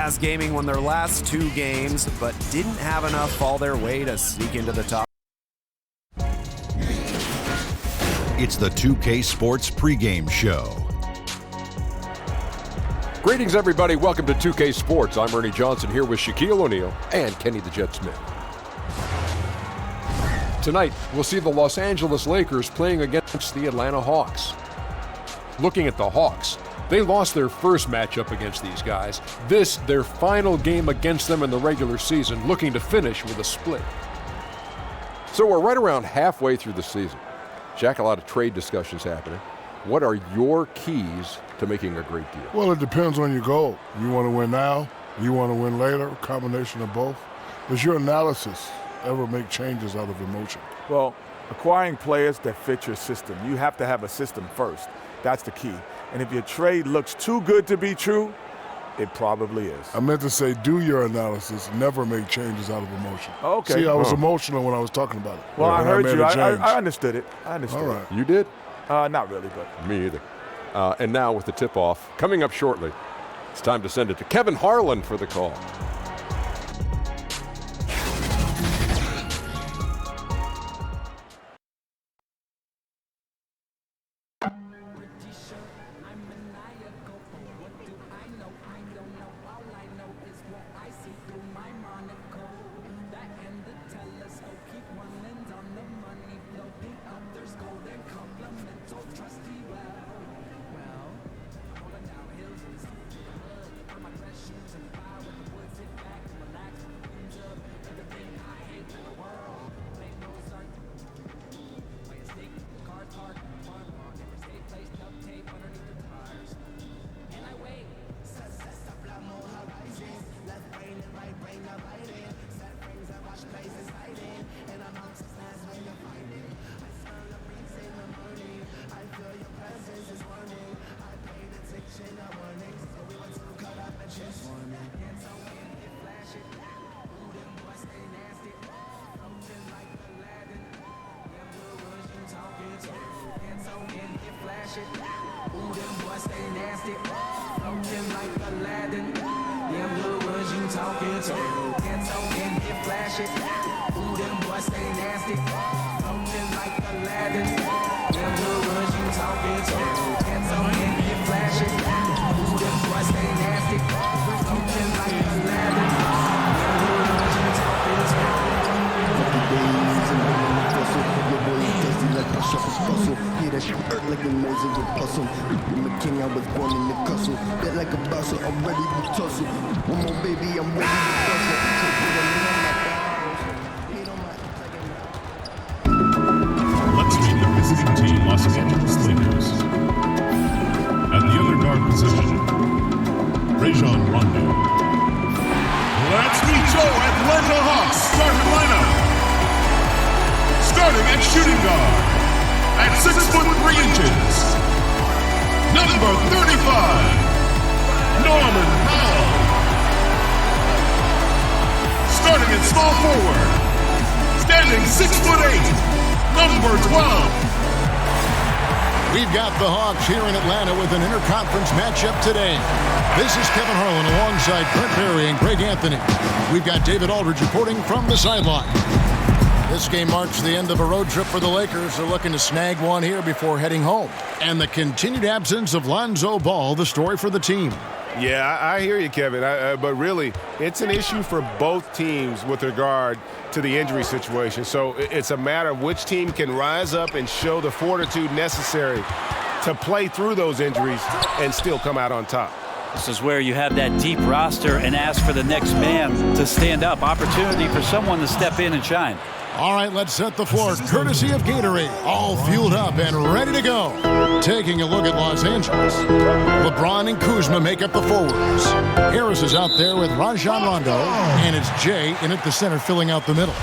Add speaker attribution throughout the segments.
Speaker 1: Jazz Gaming won their last 2 games, but didn't have enough fall their way to sneak into the top.
Speaker 2: It's the 2K Sports pregame show.
Speaker 3: Greetings, everybody. Welcome to 2K Sports. I'm Ernie Johnson here with Shaquille O'Neal and Kenny the Jet Smith. Tonight, we'll see the Los Angeles Lakers playing against the Atlanta Hawks. Looking at the Hawks, they lost their first matchup against these guys. This, their final game against them in the regular season, looking to finish with a split. So we're right around halfway through the season. Jack, a lot of trade discussions happening. What are your keys to making a great deal?
Speaker 4: Well, it depends on your goal. You want to win now? You want to win later? A combination of both? Does your analysis ever make changes out of emotion?
Speaker 5: Well, acquiring players that fit your system, you have to have a system first. That's the key. And if your trade looks too good to be true, it probably is.
Speaker 4: I meant to say do your analysis, never make changes out of emotion.
Speaker 5: Okay.
Speaker 4: See, I was emotional when I was talking about it.
Speaker 5: Well, I heard you.
Speaker 4: I
Speaker 5: I understood it. I understood
Speaker 4: All right.
Speaker 5: it.
Speaker 3: You did?
Speaker 5: Not really, but.
Speaker 3: Me either. And now with the tip-off, coming up shortly, it's time to send it to Kevin Harlan for the call.
Speaker 6: Let's meet the visiting team, Los Angeles Lakers. At the other guard position, Rajon Rondo. Let's meet your Atlanta Hawks starting lineup. Starting at shooting guard, at 6'3", number 35, Norman Powell. Starting at small forward, standing 6'8", number 12.
Speaker 7: We've got the Hawks here in Atlanta with an interconference matchup today. This is Kevin Harlan alongside Brent Berry and Greg Anthony. We've got David Aldridge reporting from the sideline. This game marks the end of a road trip for the Lakers. They're looking to snag one here before heading home. And the continued absence of Lonzo Ball, the story for the team.
Speaker 8: Yeah, I hear you, Kevin. But really, it's an issue for both teams with regard to the injury situation. So it's a matter of which team can rise up and show the fortitude necessary to play through those injuries and still come out on top.
Speaker 9: This is where you have that deep roster and ask for the next man to stand up. Opportunity for someone to step in and shine.
Speaker 7: All right, let's set the floor. Courtesy of Gatorade. All fueled up and ready to go. Taking a look at Los Angeles. LeBron and Kuzma make up the forwards. Harris is out there with Rajon Rondo. And it's Jay in at the center filling out the middle.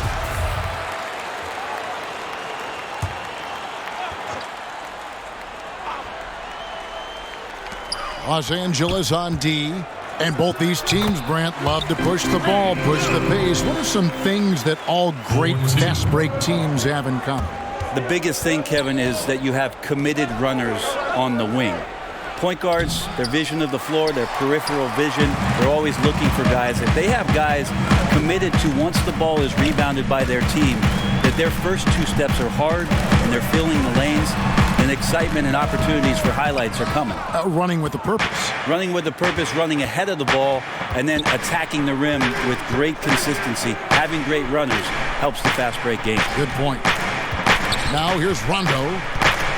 Speaker 7: Los Angeles on D. And both these teams, Brant, love to push the ball, push the pace. What are some things that all great fast break teams have in common?
Speaker 9: The biggest thing, Kevin, is that you have committed runners on the wing. Point guards, their vision of the floor, their peripheral vision, they're always looking for guys. If they have guys committed to, once the ball is rebounded by their team, that their first two steps are hard and they're filling the lanes, and excitement and opportunities for highlights are coming.
Speaker 7: Running with a purpose.
Speaker 9: Running with a purpose, running ahead of the ball, and then attacking the rim with great consistency. Having great runners helps the fast break game.
Speaker 7: Good point. Now here's Rondo.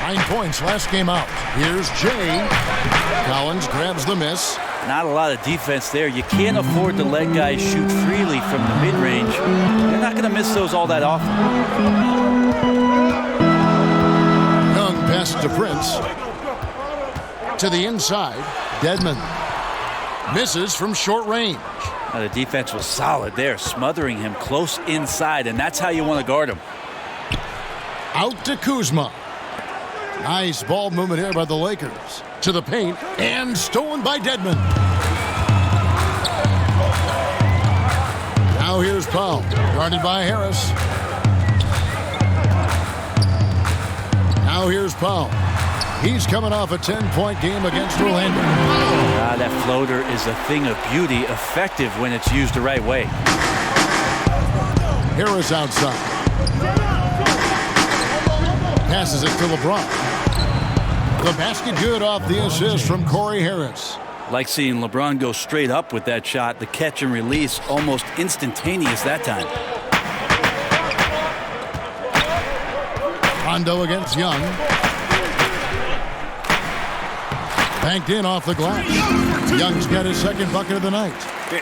Speaker 7: 9 points last game out. Here's Jay. Collins grabs the miss.
Speaker 9: Not a lot of defense there. You can't afford to let guys shoot freely from the mid-range. You're not going to miss those all that often.
Speaker 7: Young passes to Prince. To the inside. Dedmon misses from short range.
Speaker 9: The defense was solid there, smothering him close inside, and that's how you want to guard him.
Speaker 7: Out to Kuzma. Nice ball movement here by the Lakers. To the paint, and stolen by Dedmon. Now here's Powell, guarded by Harris. Now here's Powell. He's coming off a 10-point game against Orlando.
Speaker 9: That floater is a thing of beauty, effective when it's used the right way.
Speaker 7: Harris outside. Passes it to LeBron. The basket good off the assist from Corey Harris.
Speaker 9: Like seeing LeBron go straight up with that shot. The catch and release almost instantaneous that time.
Speaker 7: Rondo against Young. Banked in off the glass. Young's got his second bucket of the night.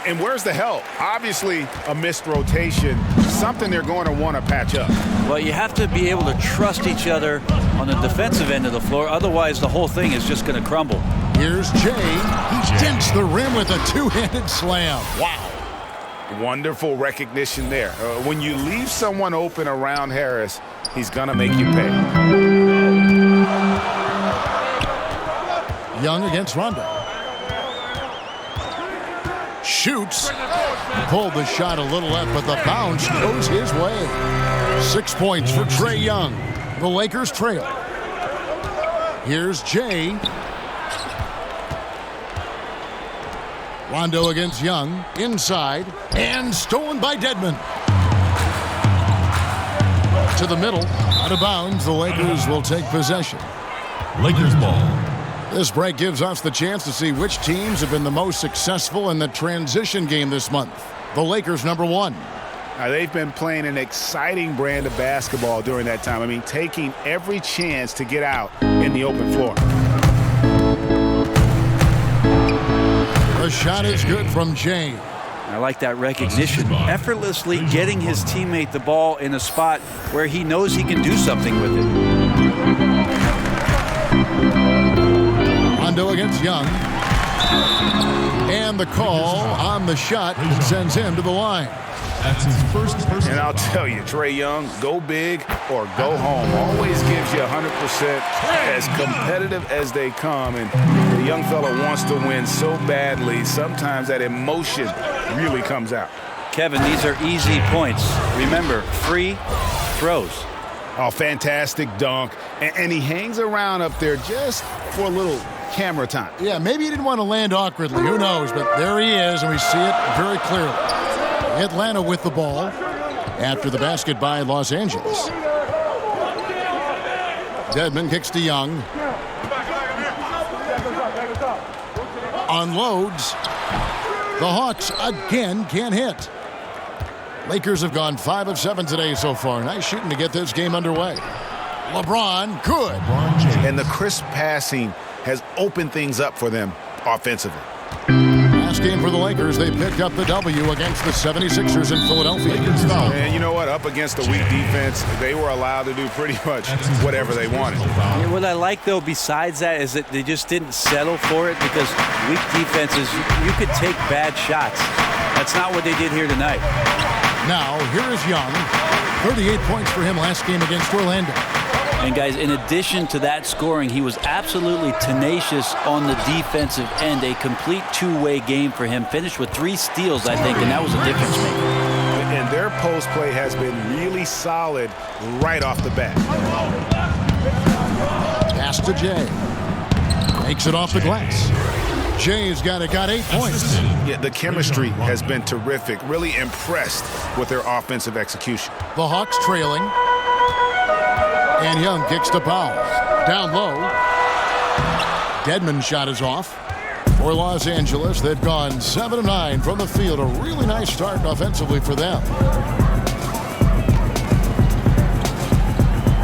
Speaker 8: And where's the help? Obviously a missed rotation, something they're going to want to patch up.
Speaker 9: Well, you have to be able to trust each other on the defensive end of the floor. Otherwise, the whole thing is just going to crumble.
Speaker 7: Here's Jay. He dents the rim with a two-handed slam. Wow.
Speaker 8: Wonderful recognition there. When you leave someone open around Harris, he's going to make you pay.
Speaker 7: Young against Rondo. Shoots. Pulled the shot a little left, but the bounce goes his way. 6 points for Trae Young. The Lakers trail. Here's Jay. Rondo against Young. Inside. And stolen by Dedmon. To the middle. Out of bounds. The Lakers will take possession.
Speaker 6: Lakers ball.
Speaker 7: This break gives us the chance to see which teams have been the most successful in the transition game this month. The Lakers, number one.
Speaker 8: They've been playing an exciting brand of basketball during that time. I mean, taking every chance to get out in the open floor.
Speaker 7: The shot is good from Jay.
Speaker 9: I like that recognition. Effortlessly getting his teammate the ball in a spot where he knows he can do something with it.
Speaker 7: Rondo against Young. And the call on the shot sends him to the line.
Speaker 6: That's his first personal.
Speaker 8: And I'll tell you, Trae Young, go big or go home. Always gives you 100%, as competitive as they come. And the young fella wants to win so badly, sometimes that emotion really comes out.
Speaker 9: Kevin, these are easy points. Remember, free throws.
Speaker 8: Oh, fantastic dunk. And he hangs around up there just for a little camera time.
Speaker 7: Yeah, maybe he didn't want to land awkwardly. Who knows? But there he is, and we see it very clearly. Atlanta with the ball after the basket by Los Angeles. Dedmon kicks to Young. Unloads. The Hawks again can't hit. Lakers have gone 5 of 7 today so far. Nice shooting to get this game underway. LeBron, good.
Speaker 8: And the crisp passing has opened things up for them offensively.
Speaker 7: Last game for the Lakers, they picked up the W against the 76ers in Philadelphia.
Speaker 8: And you know what? Up against a weak defense, they were allowed to do pretty much whatever they wanted.
Speaker 9: Yeah, what I like, though, besides that, is that they just didn't settle for it, because weak defenses, you could take bad shots. That's not what they did here tonight.
Speaker 7: Now, here is Young. 38 points for him last game against Orlando.
Speaker 9: And, guys, in addition to that scoring, he was absolutely tenacious on the defensive end. A complete two-way game for him. Finished with 3 steals, I think, and that was a difference maker.
Speaker 8: And their post play has been really solid right off the bat.
Speaker 7: Pass to Jay. Takes it off the glass. Jay's got 8 points.
Speaker 8: Yeah, the chemistry has been terrific. Really impressed with their offensive execution.
Speaker 7: The Hawks trailing. And Young kicks to Powell. Down low. Dedmon's shot is off. For Los Angeles, they've gone 7 of 9 from the field. A really nice start offensively for them.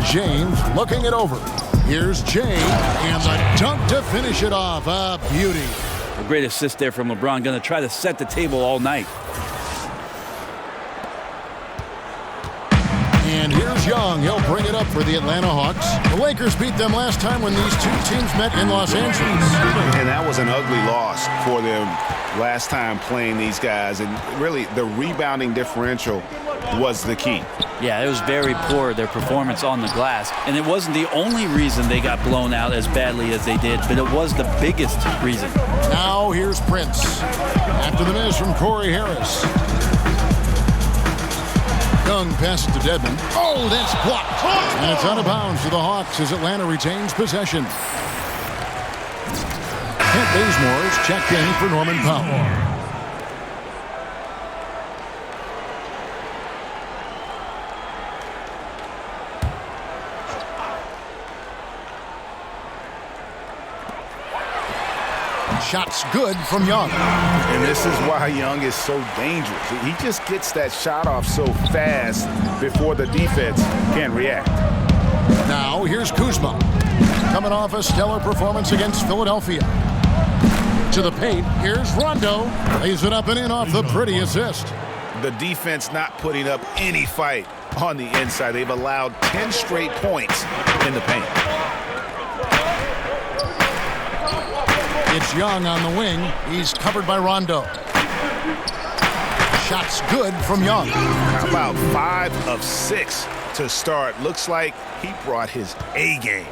Speaker 7: James looking it over. Here's Jay, and the dunk to finish it off. A beauty.
Speaker 9: A great assist there from LeBron. Going to try to set the table all night.
Speaker 7: And here's Young. He'll bring it up for the Atlanta Hawks. The Lakers beat them last time when these two teams met in Los Angeles.
Speaker 8: And that was an ugly loss for them last time playing these guys. And really, the rebounding differential was the key.
Speaker 9: Yeah, it was very poor, their performance on the glass. And it wasn't the only reason they got blown out as badly as they did, but it was the biggest reason.
Speaker 7: Now here's Prince. After the miss from Corey Harris. Young passes to Dedmon. Oh, that's blocked. And it's out of bounds to the Hawks as Atlanta retains possession. Kent Bazemore's checked in for Norman Powell. Shots good from Young.
Speaker 8: And this is why Young is so dangerous. He just gets that shot off so fast before the defense can react.
Speaker 7: Now here's Kuzma. Coming off a stellar performance against Philadelphia. To the paint, here's Rondo. Lays it up and in off the pretty assist.
Speaker 8: The defense not putting up any fight on the inside. They've allowed 10 straight points in the paint.
Speaker 7: It's Young on the wing. He's covered by Rondo. Shots good from Young.
Speaker 8: How about 5 of 6 to start? Looks like he brought his A game.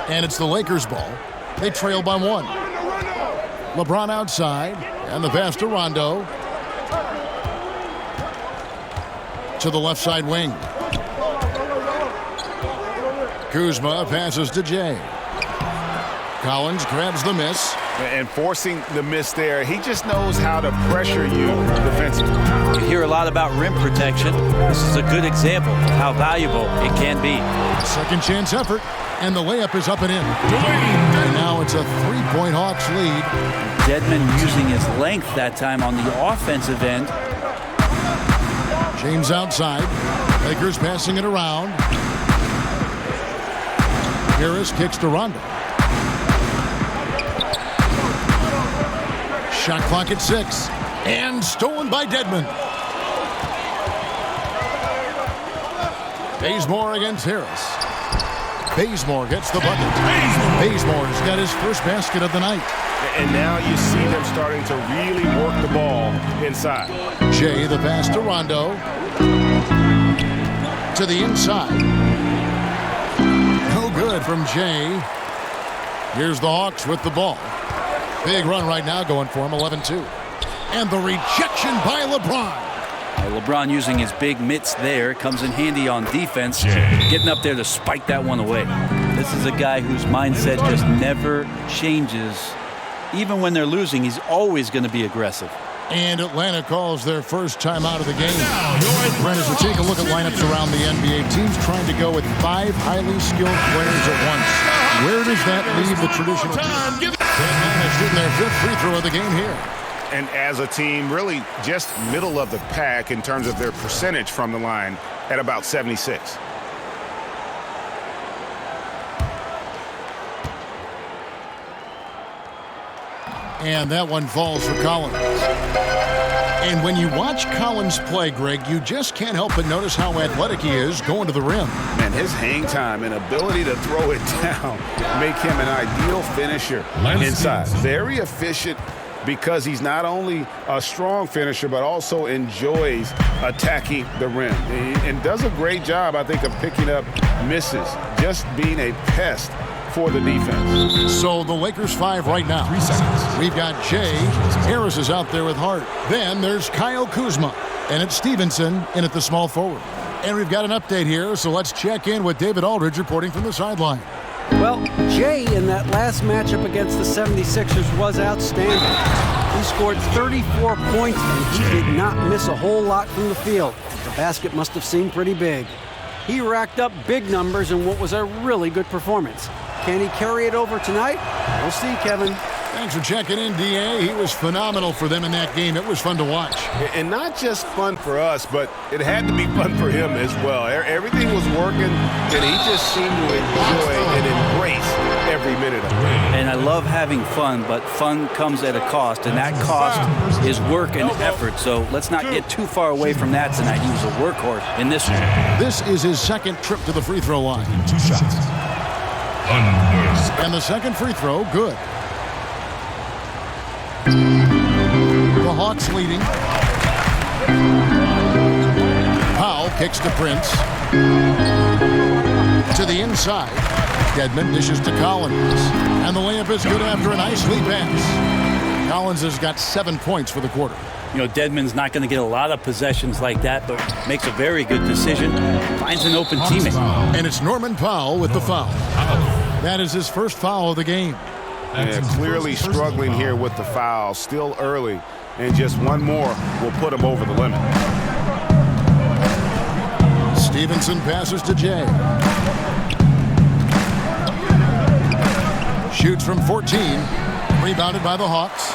Speaker 7: And it's the Lakers' ball. They trail by 1. LeBron outside. And the pass to Rondo. To the left side wing. Kuzma passes to Jay. Collins grabs the miss.
Speaker 8: And forcing the miss there, he just knows how to pressure you defensively.
Speaker 9: You hear a lot about rim protection. This is a good example of how valuable it can be.
Speaker 7: Second chance effort, and the layup is up and in. And now it's a 3-point Hawks lead.
Speaker 9: Dedmon using his length that time on the offensive end.
Speaker 7: James outside. Lakers passing it around. Harris kicks to Rondo. Shot clock at 6. And stolen by Dedmon. Bazemore against Harris. Bazemore gets the bucket. Bazemore's got his first basket of the night.
Speaker 8: And now you see them starting to really work the ball inside.
Speaker 7: Jay, the pass to Rondo. To the inside. No good from Jay. Here's the Hawks with the ball. Big run right now going for him, 11-2. And the rejection by LeBron.
Speaker 9: LeBron using his big mitts there. Comes in handy on defense. Getting up there to spike that one away. This is a guy whose mindset just never changes. Even when they're losing, he's always going to be aggressive.
Speaker 7: And Atlanta calls their first time out of the game. Brent, as we take a look at lineups around the NBA, teams trying to go with 5 highly skilled players at once. Where does that leave the traditional team? Shooting their 5th free throw of the game here.
Speaker 8: And as a team, really just middle of the pack in terms of their percentage from the line at about 76.
Speaker 7: And that one falls for Collins. And when you watch Collins play, Greg, you just can't help but notice how athletic he is going to the rim.
Speaker 8: Man, his hang time and ability to throw it down make him an ideal finisher inside. Very efficient because he's not only a strong finisher, but also enjoys attacking the rim. And does a great job, I think, of picking up misses, just being a pest for the defense.
Speaker 7: So the Lakers 5 right now. 3 seconds. We've got Jay. Harris is out there with Hart. Then there's Kyle Kuzma. And it's Stevenson in at the small forward. And we've got an update here, so let's check in with David Aldridge reporting from the sideline.
Speaker 10: Well, Jay in that last matchup against the 76ers was outstanding. He scored 34 points, and he did not miss a whole lot from the field. The basket must have seemed pretty big. He racked up big numbers in what was a really good performance. Can he carry it over tonight? We'll see, Kevin.
Speaker 7: Thanks for checking in, D.A. He was phenomenal for them in that game. It was fun to watch.
Speaker 8: And not just fun for us, but it had to be fun for him as well. Everything was working, and he just seemed to enjoy and embrace every minute of it.
Speaker 9: And I love having fun, but fun comes at a cost, and that cost is work and effort. So let's not get too far away from that tonight. He was a workhorse in this one.
Speaker 7: This is his second trip to the free throw line.
Speaker 6: 2 shots.
Speaker 7: And the second free throw, good. The Hawks leading. Powell kicks to Prince. To the inside. Dedmon dishes to Collins. And the layup is good after a nice lead pass. Collins has got 7 points for the quarter.
Speaker 9: You know, Dedmon's not going to get a lot of possessions like that, but makes a very good decision. Finds an open teammate.
Speaker 7: And it's Norman Powell with the foul. That is his first foul of the game.
Speaker 8: Yeah, clearly struggling here with the foul. Still early. And just one more will put him over the limit.
Speaker 7: Stevenson passes to Jay. Shoots from 14. Rebounded by the Hawks.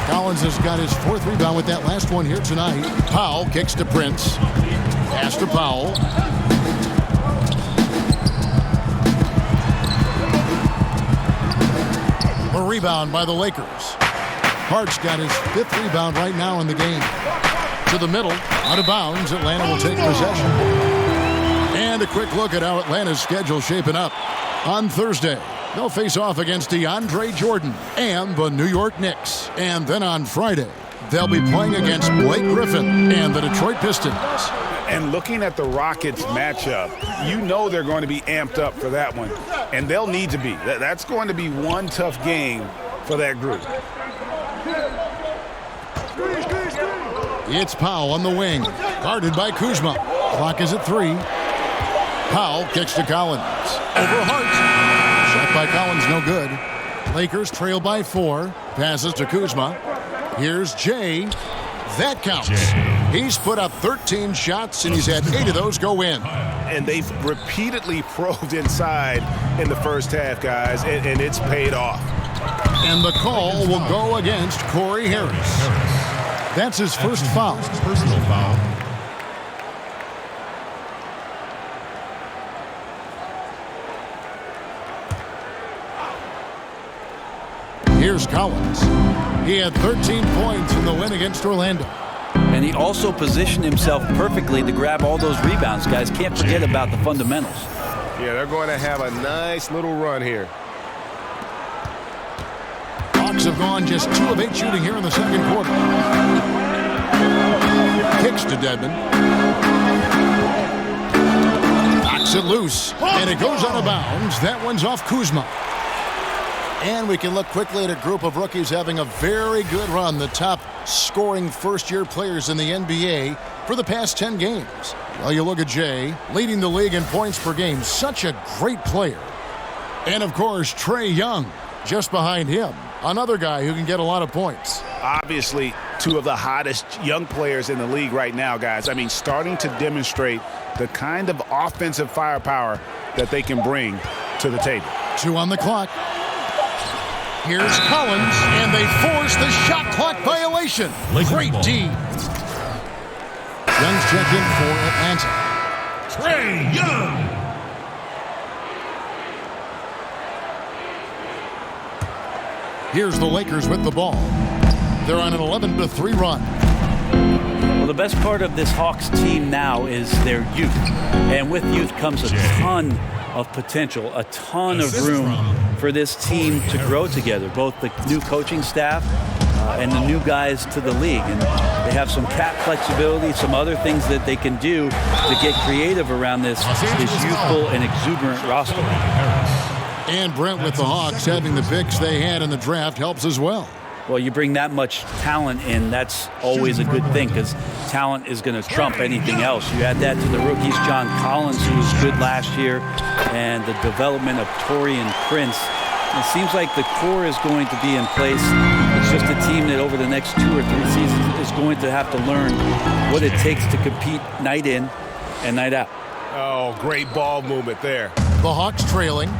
Speaker 7: Collins has got his 4th rebound with that last one here tonight. Powell kicks to Prince. Pass to Powell. A rebound by the Lakers. Hart's got his 5th rebound right now in the game. To the middle, out of bounds. Atlanta will take possession. And a quick look at how Atlanta's schedule shaping up. On Thursday, they'll face off against DeAndre Jordan and the New York Knicks. And then on Friday, they'll be playing against Blake Griffin and the Detroit Pistons.
Speaker 8: And looking at the Rockets matchup, you know they're going to be amped up for that one. And they'll need to be. That's going to be one tough game for that group.
Speaker 7: It's Powell on the wing, guarded by Kuzma. Clock is at 3. Powell kicks to Collins. Over Hart. Shot by Collins, no good. Lakers trail by 4. Passes to Kuzma. Here's Jay. That counts. He's put up 13 shots, and he's had 8 of those go in.
Speaker 8: And they've repeatedly probed inside in the first half, guys, and it's paid off.
Speaker 7: And the call will go against Corey Harris. That's his first foul.
Speaker 6: Personal foul.
Speaker 7: Here's Collins. He had 13 points in the win against Orlando.
Speaker 9: And he also positioned himself perfectly to grab all those rebounds, guys. Can't forget about the fundamentals.
Speaker 8: Yeah, they're going to have a nice little run here.
Speaker 7: Hawks have gone just 2 of 8 shooting here in the second quarter. Kicks to Dedmon. Knocks it loose, and it goes out of bounds. That one's off Kuzma. And we can look quickly at a group of rookies having a very good run, the top scoring first-year players in the NBA for the past 10 games. Well, you look at Jay, leading the league in points per game. Such a great player. And, of course, Trae Young, just behind him. Another guy who can get a lot of points.
Speaker 8: Obviously, 2 of the hottest young players in the league right now, guys. I mean, starting to demonstrate the kind of offensive firepower that they can bring to the table.
Speaker 7: 2 on the clock. Here's Collins, and they force the shot clock violation. Great D. Young's checked in for Atlanta.
Speaker 6: Trae Young.
Speaker 7: Here's the Lakers with the ball. They're on an 11-3 run.
Speaker 9: Well, the best part of this Hawks team now is their youth. And with youth comes a ton of potential, a ton of room for this team to grow together, both the new coaching staff and the new guys to the league. And they have some cap flexibility, some other things that they can do to get creative around this youthful and exuberant roster.
Speaker 7: And Brent with the Hawks having the picks they had in the draft helps as well.
Speaker 9: Well, you bring that much talent in, that's always a good thing because talent is going to trump anything else. You add that to the rookies, John Collins, who was good last year, and the development of Taurean Prince. It seems like the core is going to be in place. It's just a team that over the next 2 or 3 seasons is going to have to learn what it takes to compete night in and night out.
Speaker 8: Oh, great ball movement there.
Speaker 7: The Hawks trailing.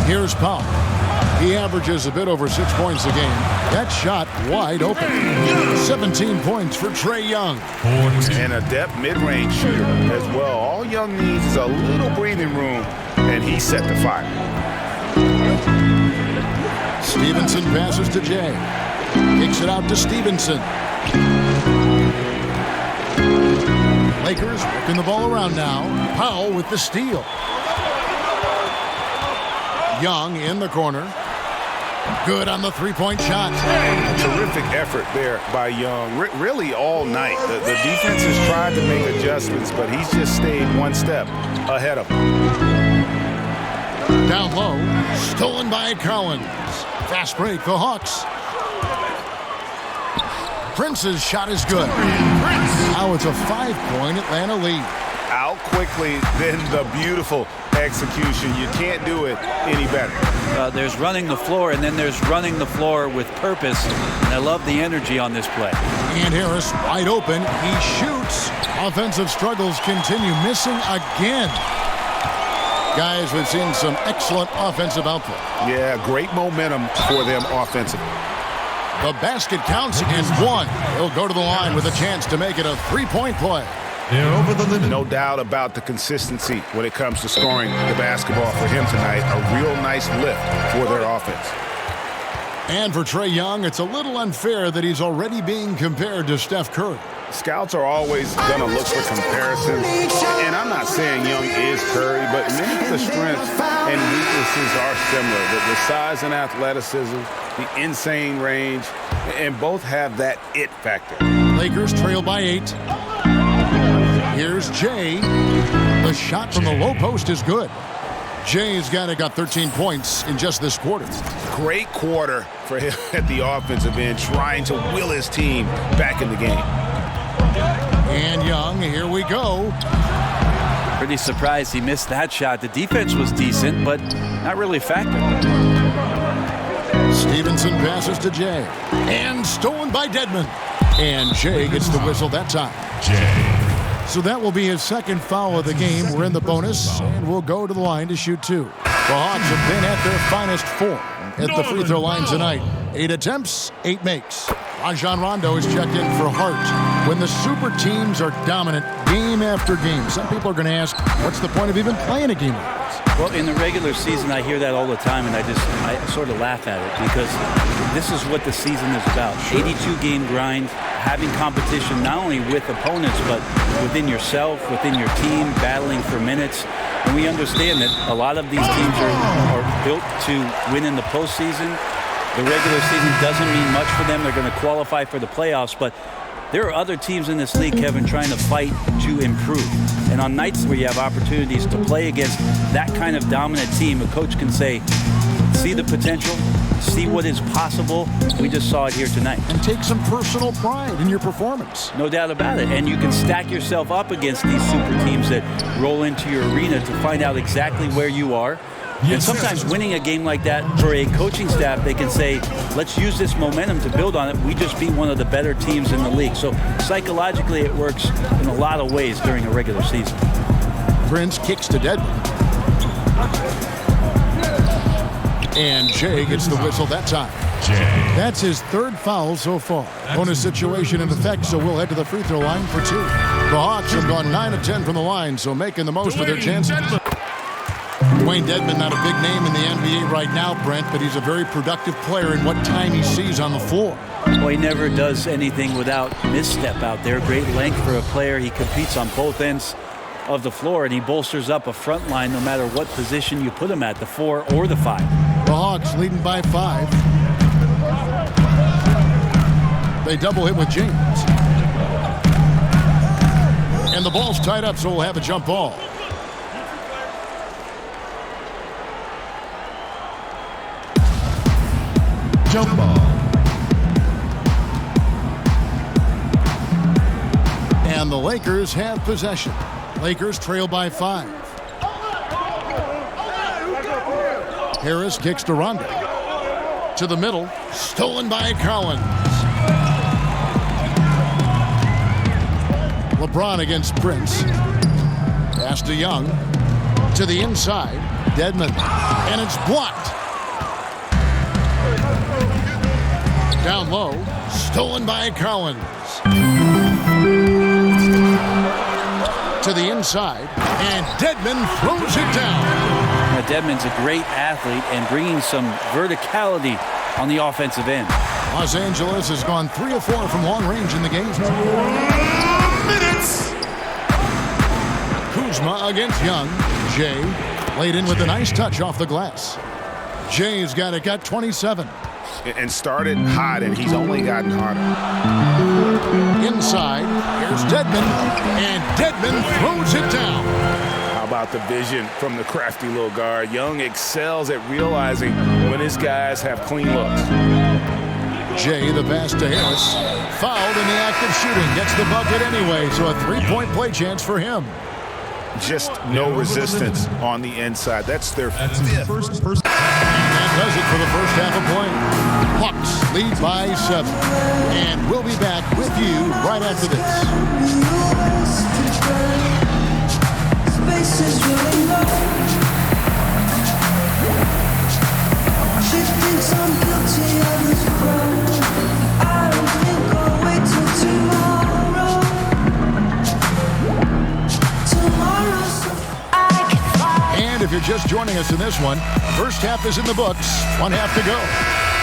Speaker 7: Here's Powell. He averages a bit over 6 points a game. That shot wide open. 17 points for Trae Young.
Speaker 8: And a depth mid-range shooter as well. All Young needs is a little breathing room, and he set the fire.
Speaker 7: Stevenson passes to Jay. Kicks it out to Stevenson. Lakers working the ball around now. Powell with the steal. Young in the corner. Good on the three-point shot.
Speaker 8: A terrific effort there by Young, really all night. The defense has tried to make adjustments, but he's just stayed one step ahead of them.
Speaker 7: Down low, stolen by Collins. Fast break, the Hawks. Prince's shot is good. Now it's a 5-point Atlanta lead.
Speaker 8: Out quickly, then the beautiful execution. You can't do it any better.
Speaker 9: There's running the floor, and then there's running the floor with purpose. And I love the energy on this play.
Speaker 7: And Harris wide open. He shoots. Offensive struggles continue. Missing again. Guys, we've seen some excellent offensive output.
Speaker 8: Yeah, great momentum for them offensively.
Speaker 7: The basket counts and one. He'll go to the line with a chance to make it a 3-point play.
Speaker 6: They're over the limit.
Speaker 8: No doubt about the consistency when it comes to scoring the basketball for him tonight. A real nice lift for their offense.
Speaker 7: And for Trae Young, it's a little unfair that he's already being compared to Steph Curry.
Speaker 8: Scouts are always going to look for comparisons. And I'm not saying Young is Curry, but many of the strengths and weaknesses are similar. The size and athleticism, the insane range, and both have that it factor.
Speaker 7: Lakers trail by 8. Here's Jay. The shot from the low post is good. Jay's got 13 points in just this quarter.
Speaker 8: Great quarter for him at the offensive end, trying to will his team back in the game.
Speaker 7: And Young, here we go.
Speaker 9: Pretty surprised he missed that shot. The defense was decent, but not really factored.
Speaker 7: Stevenson passes to Jay. And stolen by Dedmon. And Jay gets the whistle that time.
Speaker 6: Jay.
Speaker 7: So that will be his second foul of the game. We're in the bonus, and we'll go to the line to shoot 2. The Hawks have been at their finest form at the free throw line tonight. 8 attempts, 8 makes. Rajon Rondo is checked in for Hart. When the super teams are dominant game after game, some people are going to ask, what's the point of even playing a game like this?
Speaker 9: Well, in the regular season, I hear that all the time, and I sort of laugh at it because this is what the season is about. 82-game grind, having competition not only with opponents, but within yourself, within your team, battling for minutes. And we understand that a lot of these teams are built to win in the postseason. The regular season doesn't mean much for them. They're going to qualify for the playoffs, but there are other teams in this league, Kevin, trying to fight to improve. And on nights where you have opportunities to play against that kind of dominant team, a coach can say, see the potential, see what is possible. We just saw it here tonight.
Speaker 7: And take some personal pride in your performance.
Speaker 9: No doubt about it. And you can stack yourself up against these super teams that roll into your arena to find out exactly where you are. And sometimes winning a game like that for a coaching staff, they can say, let's use this momentum to build on it. We just beat one of the better teams in the league. So psychologically, it works in a lot of ways during a regular season.
Speaker 7: Prince kicks to Dedmon. And Jay gets the whistle that time. That's his 3rd foul so far. Bonus situation in effect, so we'll head to the free throw line for 2. The Hawks have gone 9 of 10 from the line, so making the most of their chances. Dwayne Dedmon, not a big name in the NBA right now, Brent, but he's a very productive player in what time he sees on the floor.
Speaker 9: Well, he never does anything without misstep out there. Great length for a player. He competes on both ends of the floor, and he bolsters up a front line no matter what position you put him at, the 4 or the 5.
Speaker 7: The Hawks leading by 5. They double hit with James. And the ball's tied up, so we'll have a jump ball.
Speaker 6: jump ball.
Speaker 7: And the Lakers have possession. Lakers trail by 5. Harris kicks to Rondo. To the middle, stolen by Collins. LeBron against Prince. Pass to Young. To the inside, Dedmon. And it's blocked. Down low, stolen by Collins. To the inside, and Dedmon throws it down.
Speaker 9: Now, Dedmon's a great athlete and bringing some verticality on the offensive end.
Speaker 7: Los Angeles has gone 3 of 4 from long range in the game.
Speaker 6: Minutes.
Speaker 7: Kuzma against Young. Jay laid in with a nice touch off the glass. Jay's got 27.
Speaker 8: And started hot, and he's only gotten hotter.
Speaker 7: Inside, here's Dedmon, and Dedmon throws it down.
Speaker 8: How about the vision from the crafty little guard? Young excels at realizing when his guys have clean looks.
Speaker 7: Jay, the pass to Harris. Fouled in the act of shooting. Gets the bucket anyway, so a 3-point play chance for him.
Speaker 8: Just no resistance on the inside. That's their fifth.
Speaker 7: That does it for the first half of play. Hawks lead by 7. And we'll be back with you right after this.
Speaker 11: Space is really low. She thinks I'm guilty of this crime. I don't think I'll wait till tomorrow.
Speaker 7: And if you're just joining us in this one, first half is in the books, 1 half to go.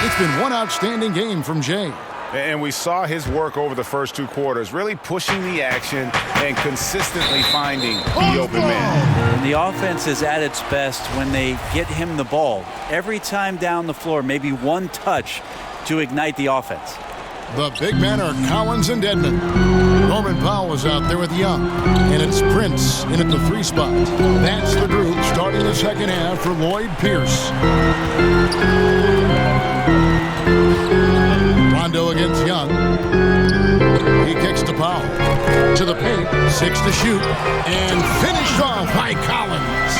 Speaker 7: It's been one outstanding game from Jay.
Speaker 8: And we saw his work over the first 2 quarters, really pushing the action and consistently finding the open man.
Speaker 9: And the offense is at its best when they get him the ball. Every time down the floor, maybe one touch to ignite the offense.
Speaker 7: The big men are Collins and Dedmon. Norman Powell is out there with Young. And it's Prince in at the 3 spot. That's the group starting the second half for Lloyd Pierce. Rondo against Young. He kicks to Powell. To the paint. 6 to shoot. And finished off by Collins.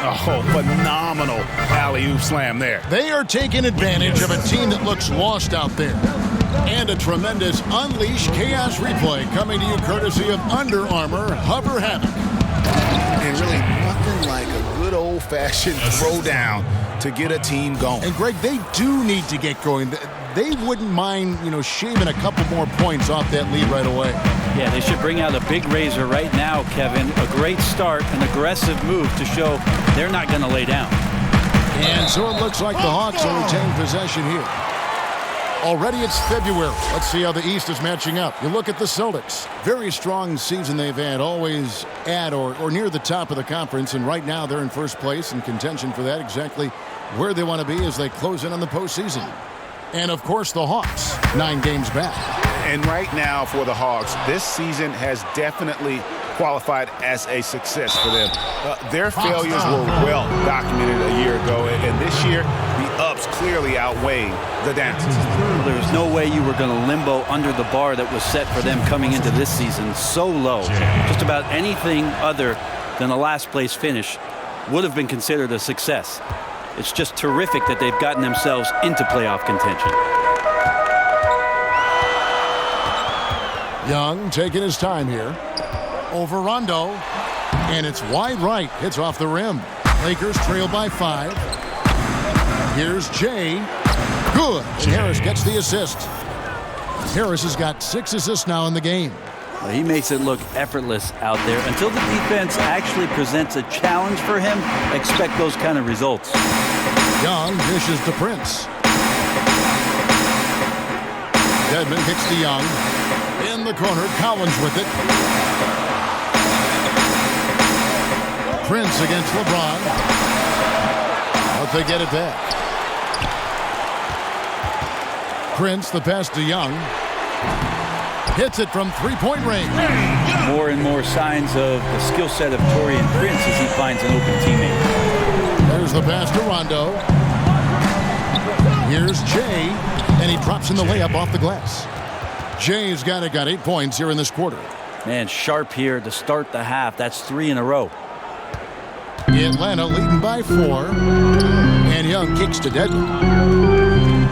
Speaker 8: Oh, phenomenal alley-oop slam there.
Speaker 7: They are taking advantage of a team that looks lost out there. And a tremendous Unleash Chaos replay coming to you courtesy of Under Armour Hover Havoc.
Speaker 8: And really nothing like a good old-fashioned throwdown to get a team going.
Speaker 7: And Greg, they do need to get going. They wouldn't mind, shaving a couple more points off that lead right away.
Speaker 9: Yeah, they should bring out a big razor right now, Kevin. A great start, an aggressive move to show they're not going to lay down.
Speaker 7: And so it looks like the Hawks will retain possession here. Already it's February. Let's see how the East is matching up. You look at the Celtics. Very strong season they've had, always at or near the top of the conference, and right now they're in first place in contention for that, exactly where they want to be as they close in on the postseason. And, of course, the Hawks, 9 games back.
Speaker 8: And right now for the Hawks, this season has definitely qualified as a success for them. Their failures were well documented a year ago, and this year the ups clearly outweigh the downs.
Speaker 9: Well, there was no way you were going to limbo under the bar that was set for them coming into this season so low. Just about anything other than a last place finish would have been considered a success. It's just terrific that they've gotten themselves into playoff contention.
Speaker 7: Young taking his time here. Over Rondo. And it's wide right. Hits off the rim. Lakers trail by 5. Here's Jay. Good. And Harris gets the assist. Harris has got 6 assists now in the game.
Speaker 9: Well, he makes it look effortless out there. Until the defense actually presents a challenge for him, expect those kind of results.
Speaker 7: Young dishes to Prince. Dedmon kicks to Young. In the corner, Collins with it. Prince against LeBron. But they get it back. Prince, the pass to Young. Hits it from 3-point range.
Speaker 9: More and more signs of the skill set of Taurean Prince as he finds an open teammate.
Speaker 7: There's the pass to Rondo. Here's Jay, and he drops in the layup off the glass. Jay's got 8 points here in this quarter.
Speaker 9: Man, sharp here to start the half. That's 3 in a row.
Speaker 7: Atlanta leading by 4, and Young kicks to Dedman.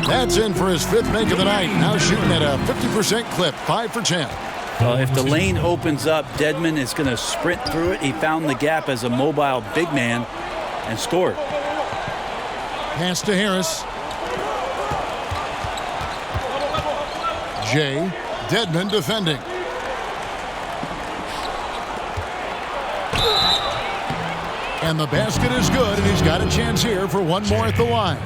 Speaker 7: That's in for his 5th make of the night. Now shooting at a 50% clip, 5 for 10.
Speaker 9: If the lane opens up, Dedman is going to sprint through it. He found the gap as a mobile big man and scored.
Speaker 7: Pass to Harris. Jay, Dedman defending. And the basket is good, and he's got a chance here for one more at the line.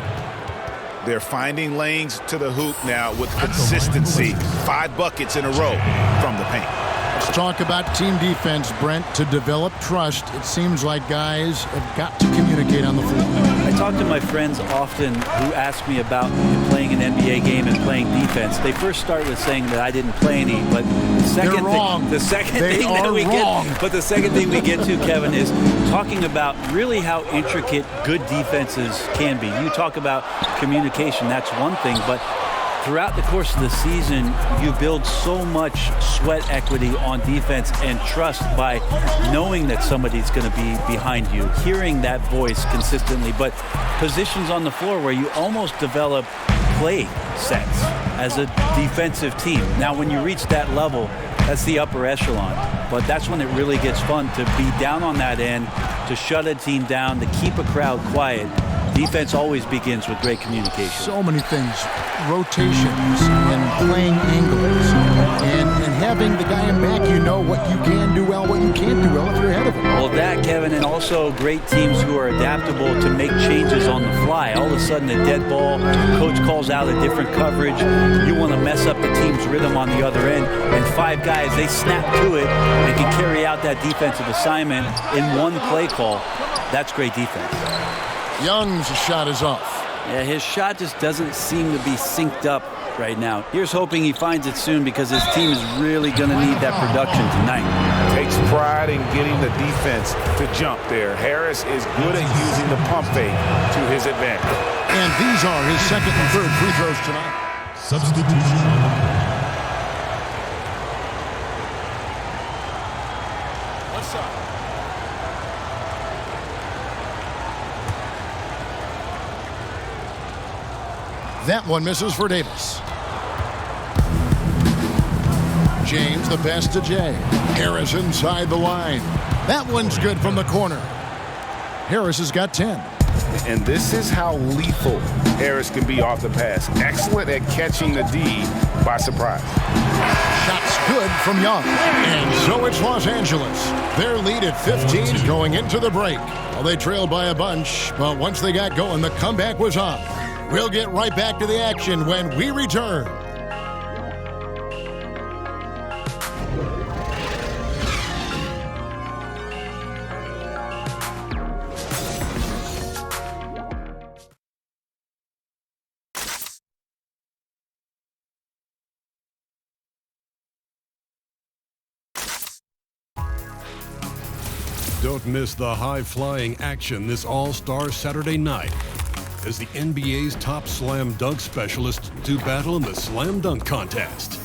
Speaker 8: They're finding lanes to the hoop now with consistency. 5 buckets in a row from the paint.
Speaker 7: Let's talk about team defense, Brent. To develop trust, it seems like guys have got to communicate on the floor.
Speaker 9: I talk to my friends often who ask me about playing an NBA game and playing defense. They first start with saying that I didn't play any, but the second thing we get to, Kevin, is talking about really how intricate good defenses can be. You talk about communication, that's one thing, but throughout the course of the season, you build so much sweat equity on defense and trust by knowing that somebody's going to be behind you, hearing that voice consistently, but positions on the floor where you almost develop play sets as a defensive team. Now, when you reach that level, that's the upper echelon, but that's when it really gets fun to be down on that end, to shut a team down, to keep a crowd quiet. Defense always begins with great communication.
Speaker 7: So many things, rotations and playing angles and having the guy in back, you know what you can do well, what you can't do well if you're ahead of him.
Speaker 9: Well, that, Kevin, and also great teams who are adaptable to make changes on the fly. All of a sudden, a dead ball, coach calls out a different coverage. You want to mess up the team's rhythm on the other end, and 5 guys, they snap to it and can carry out that defensive assignment in one play call. That's great defense.
Speaker 7: Young's shot is off.
Speaker 9: Yeah, his shot just doesn't seem to be synced up right now. Here's hoping he finds it soon because his team is really going to need that production tonight.
Speaker 8: Takes pride in getting the defense to jump there. Harris is good at using the pump fake to his advantage.
Speaker 7: And these are his 2nd and 3rd free throws tonight.
Speaker 6: Substitution.
Speaker 7: That one misses for Davis. James, the pass to Jay. Harris inside the line. That one's good from the corner. Harris has got 10.
Speaker 8: And this is how lethal Harris can be off the pass. Excellent at catching the D by surprise.
Speaker 7: Shots good from Young. And so it's Los Angeles. Their lead at 15 going into the break. Well, they trailed by a bunch, but once they got going, the comeback was on. We'll get right back to the action when we return.
Speaker 12: Don't miss the high-flying action this All-Star Saturday night as the NBA's top slam dunk specialists do battle in the slam dunk contest.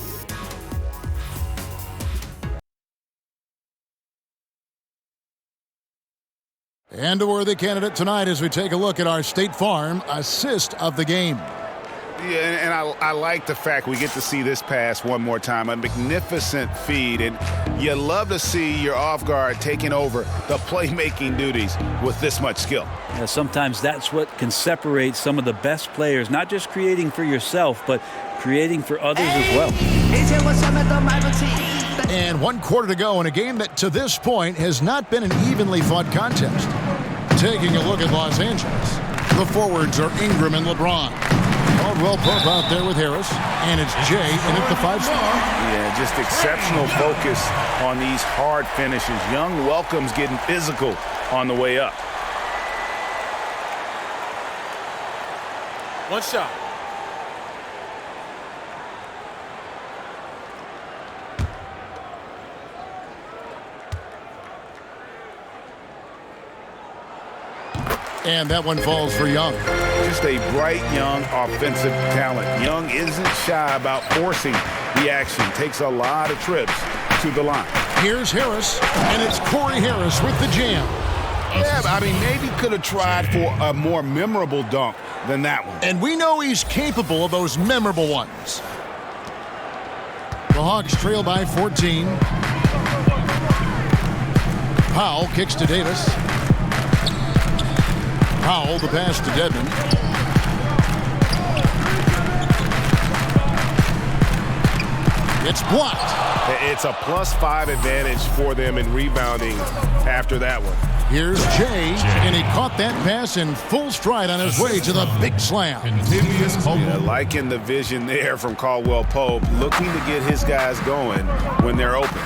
Speaker 7: And a worthy candidate tonight as we take a look at our State Farm assist of the game.
Speaker 8: Yeah, and I like the fact we get to see this pass one more time. A magnificent feed, and you love to see your off guard taking over the playmaking duties with this much skill.
Speaker 9: Yeah, sometimes that's what can separate some of the best players, not just creating for yourself, but creating for others as well.
Speaker 7: And 1 quarter to go in a game that to this point has not been an evenly fought contest. Taking a look at Los Angeles, the forwards are Ingram and LeBron. Caldwell Pope out there with Harris, and it's Jay in at the 5-spot.
Speaker 8: Yeah, just exceptional focus on these hard finishes. Young welcomes getting physical on the way up.
Speaker 3: One shot.
Speaker 7: And that one falls for Young.
Speaker 8: Just just a bright, young, offensive talent. Young isn't shy about forcing the action. Takes a lot of trips to the line.
Speaker 7: Here's Harris, and it's Corey Harris with the jam.
Speaker 8: Yeah, I mean, maybe could have tried for a more memorable dunk than that one.
Speaker 7: And we know he's capable of those memorable ones. The Hawks trail by 14. Powell kicks to Davis. Powell, the pass to Dedmon. It's blocked.
Speaker 8: It's a +5 advantage for them in rebounding after that one.
Speaker 7: Here's Jay, and he caught that pass in full stride on his way to the big slam.
Speaker 8: Yeah, liking the vision there from Caldwell Pope, looking to get his guys going when they're open.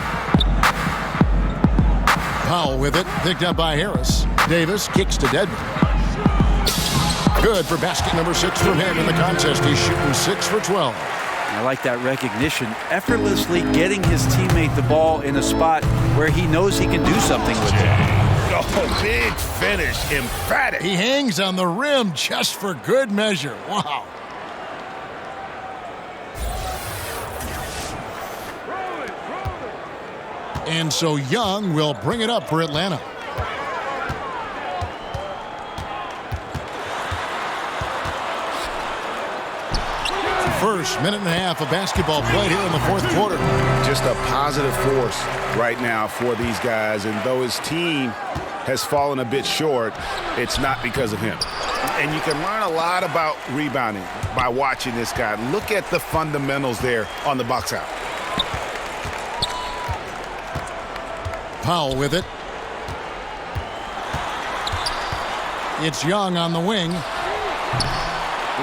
Speaker 7: Powell with it, picked up by Harris. Davis kicks to Dedmon. Good for basket number 6 from him in the contest. He's shooting 6 for 12.
Speaker 9: I like that recognition. Effortlessly getting his teammate the ball in a spot where he knows he can do something with it.
Speaker 8: Oh, big finish, emphatic.
Speaker 7: He hangs on the rim just for good measure. Wow. And so Young will bring it up for Atlanta. First minute and a half of basketball played here in the fourth quarter.
Speaker 8: Just a positive force right now for these guys. And though his team has fallen a bit short, it's not because of him. And you can learn a lot about rebounding by watching this guy. Look at the fundamentals there on the box out.
Speaker 7: Powell with it. It's Young on the wing.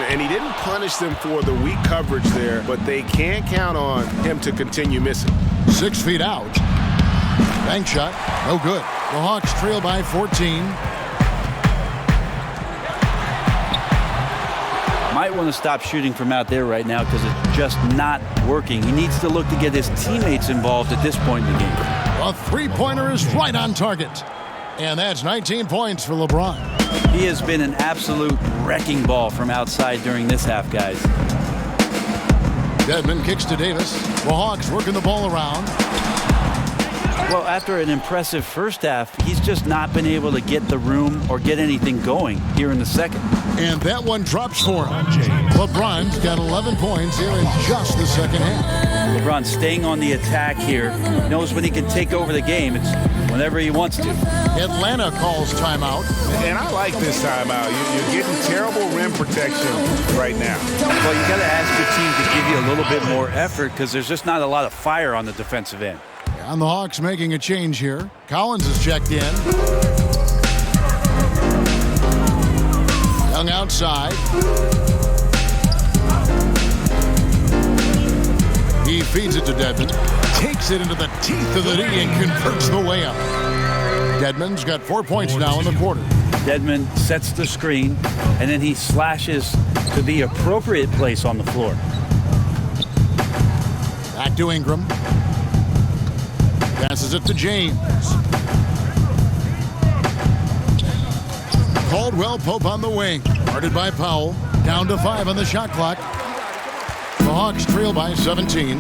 Speaker 8: And he didn't punish them for the weak coverage there, but they can't count on him to continue missing.
Speaker 7: 6 feet out. Bank shot, no good. The Hawks trail by 14.
Speaker 9: Might want to stop shooting from out there right now because it's just not working. He needs to look to get his teammates involved at this point in the game.
Speaker 7: A three-pointer is right on target. And that's 19 points for LeBron.
Speaker 9: He has been an absolute wrecking ball from outside during this half, guys.
Speaker 7: Dedmon kicks to Davis. The Hawks working the ball around.
Speaker 9: Well, after an impressive first half, he's just not been able to get the room or get anything going here in the second.
Speaker 7: And that one drops for him. LeBron's got 11 points here in just the second half.
Speaker 9: LeBron staying on the attack here. Knows when he can take over the game. It's whenever he wants to.
Speaker 7: Atlanta calls timeout.
Speaker 8: And I like this timeout. You're getting terrible rim protection right now.
Speaker 9: Well, you got to ask your team to give you a little bit more effort because there's just not a lot of fire on the defensive end.
Speaker 7: And the Hawks making a change here. Collins is checked in. Young outside. He feeds it to Dedmon. Takes it into the teeth of the D and converts the layup. Dedmon's got 4 points now in the quarter.
Speaker 9: Dedmon sets the screen, and then he slashes to the appropriate place on the floor.
Speaker 7: Back to Ingram. Passes it to James. Caldwell Pope on the wing. Guarded by Powell. Down to 5 on the shot clock. The Hawks trail by 17.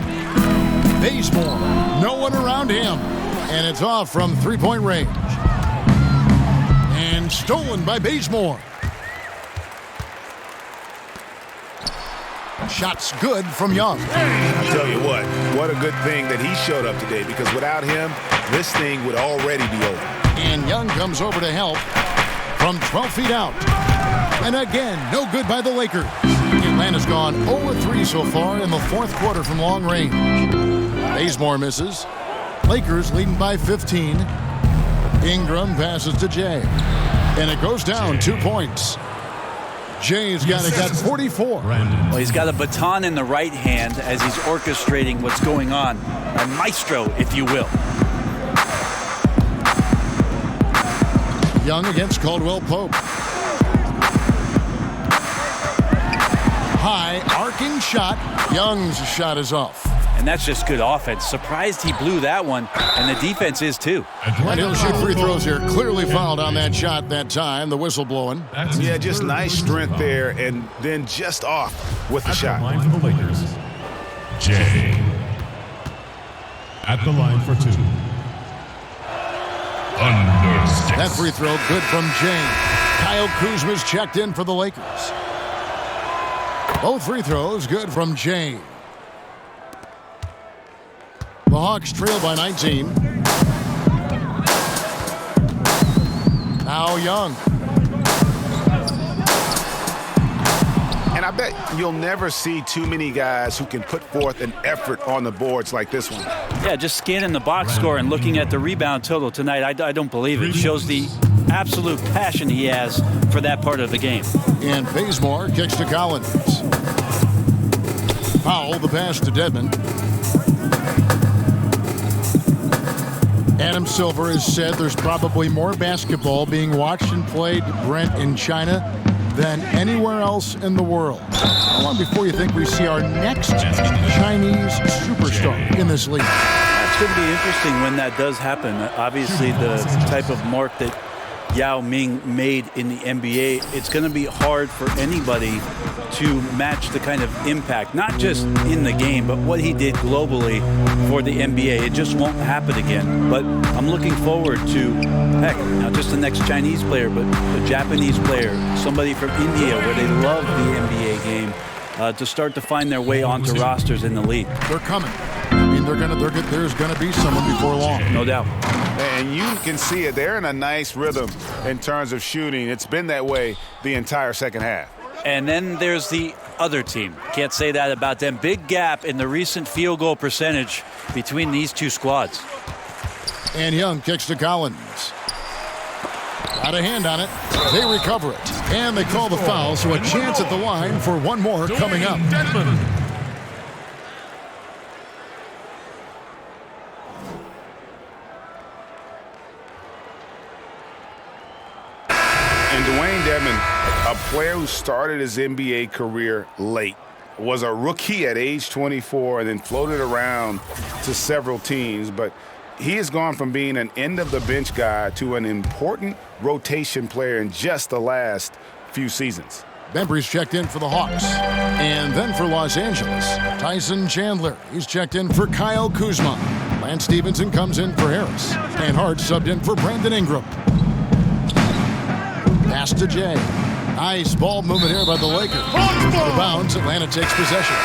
Speaker 7: Bazemore. No one around him. And it's off from three-point range. And stolen by Bazemore. Shots good from Young.
Speaker 8: I'll tell you what a good thing that he showed up today, because without him, this thing would already be over.
Speaker 7: And Young comes over to help from 12 feet out. And again, no good by the Lakers. Atlanta's gone 0-3 so far in the fourth quarter from long range. Bazemore misses. Lakers leading by 15. Ingram passes to Jay. And it goes down 2 points. Jay's got 44.
Speaker 9: Well, he's got a baton in the right hand as he's orchestrating what's going on. A maestro, if you will.
Speaker 7: Young against Caldwell Pope. High arcing shot. Young's shot is off.
Speaker 9: And that's just good offense. Surprised he blew that one, and the defense is too.
Speaker 7: And he'll shoot free throws here. Clearly fouled on that shot that time. The whistle blowing.
Speaker 8: Yeah, just nice strength there, and then just off with the shot.
Speaker 6: Line for the Lakers, Jay. At the line for 2. Under 6.
Speaker 7: That free throw good from Jay. Kyle Kuzma's checked in for the Lakers. Both free throws good from Jay. The Hawks trail by 19. Now Young.
Speaker 8: And I bet you'll never see too many guys who can put forth an effort on the boards like this one.
Speaker 9: Yeah, just scanning the box score and looking at the rebound total tonight, I don't believe it. It shows the absolute passion he has for that part of the game.
Speaker 7: And Bazemore kicks to Collins. Powell, the pass to Dedmon. Adam Silver has said there's probably more basketball being watched and played, Brent, in China than anywhere else in the world. How long before you think we see our next Chinese superstar in this league?
Speaker 9: It's going to be interesting when that does happen. Obviously, the type of mark that Yao Ming made in the NBA, it's going to be hard for anybody to match the kind of impact, not just in the game, but what he did globally for the NBA. It just won't happen again. But I'm looking forward to, heck, not just the next Chinese player, but the Japanese player, somebody from India where they love the NBA game, to start to find their way onto rosters in the league.
Speaker 7: They're coming. I mean, there's going to be someone before long.
Speaker 9: No doubt.
Speaker 8: And you can see it. They're in a nice rhythm in terms of shooting. It's been that way the entire second half.
Speaker 9: And then there's the other team. Can't say that about them. Big gap in the recent field goal percentage between these two squads.
Speaker 7: And Young kicks to Collins. Got a hand on it. They recover it. And they call the foul, so a chance at the line for one more coming up.
Speaker 8: And Dwayne Dedmon, a player who started his NBA career late, was a rookie at age 24 and then floated around to several teams. But he has gone from being an end-of-the-bench guy to an important rotation player in just the last few seasons.
Speaker 7: Bembry's checked in for the Hawks. And then for Los Angeles, Tyson Chandler. He's checked in for Kyle Kuzma. Lance Stevenson comes in for Harris. And Hart subbed in for Brandon Ingram. Pass to Jay. Nice ball movement here by the Lakers. Out of bounds, Atlanta takes possession.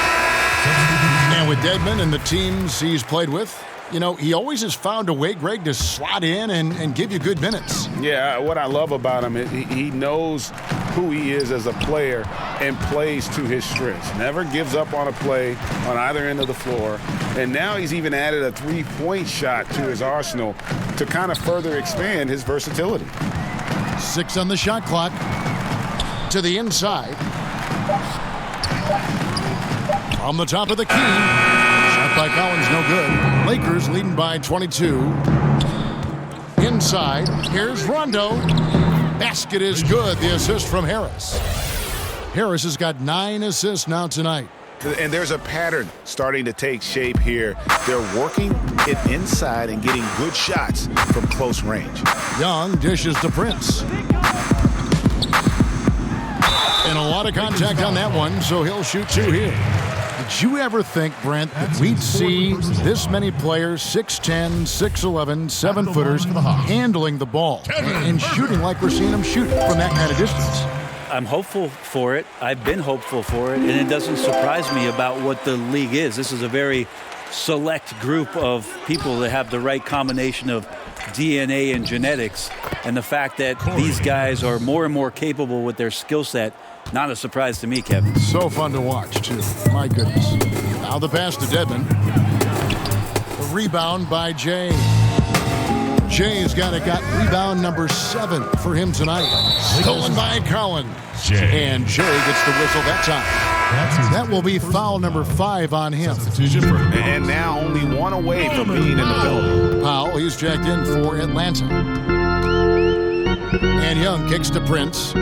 Speaker 7: And with Dedmon and the teams he's played with, you know, he always has found a way, Greg, to slot in and give you good minutes.
Speaker 8: Yeah, what I love about him is he knows who he is as a player and plays to his strengths. Never gives up on a play on either end of the floor. And now he's even added a three-point shot to his arsenal to kind of further expand his versatility.
Speaker 7: 6 on the shot clock. To the inside. On the top of the key. Shot by Collins, no good. Lakers leading by 22. Inside. Here's Rondo. Basket is good. The assist from Harris. Harris has got 9 assists now tonight.
Speaker 8: And there's a pattern starting to take shape here. They're working it inside and getting good shots from close range.
Speaker 7: Young dishes to Prince. And a lot of contact on that one, so he'll shoot 2 here. Did you ever think, Brent, that we'd see this many players, 6'10", 6'11", 7-footers, handling the ball and shooting like we're seeing them shoot from that kind of distance?
Speaker 9: I'm hopeful for it. I've been hopeful for it, and it doesn't surprise me about what the league is. This is a very select group of people that have the right combination of DNA and genetics, and the fact that these guys are more and more capable with their skill set, not a surprise to me, Kevin.
Speaker 7: So fun to watch, too. My goodness. Now the pass to Dedmon. The rebound by Jay. Jay's got rebound number 7 for him tonight. Stolen by Collins. And Jay gets the whistle that time. That will be foul number 5 on him.
Speaker 8: And now only 1 away from being in the building.
Speaker 7: Powell, he's checked in for Atlanta. And Young kicks to Prince.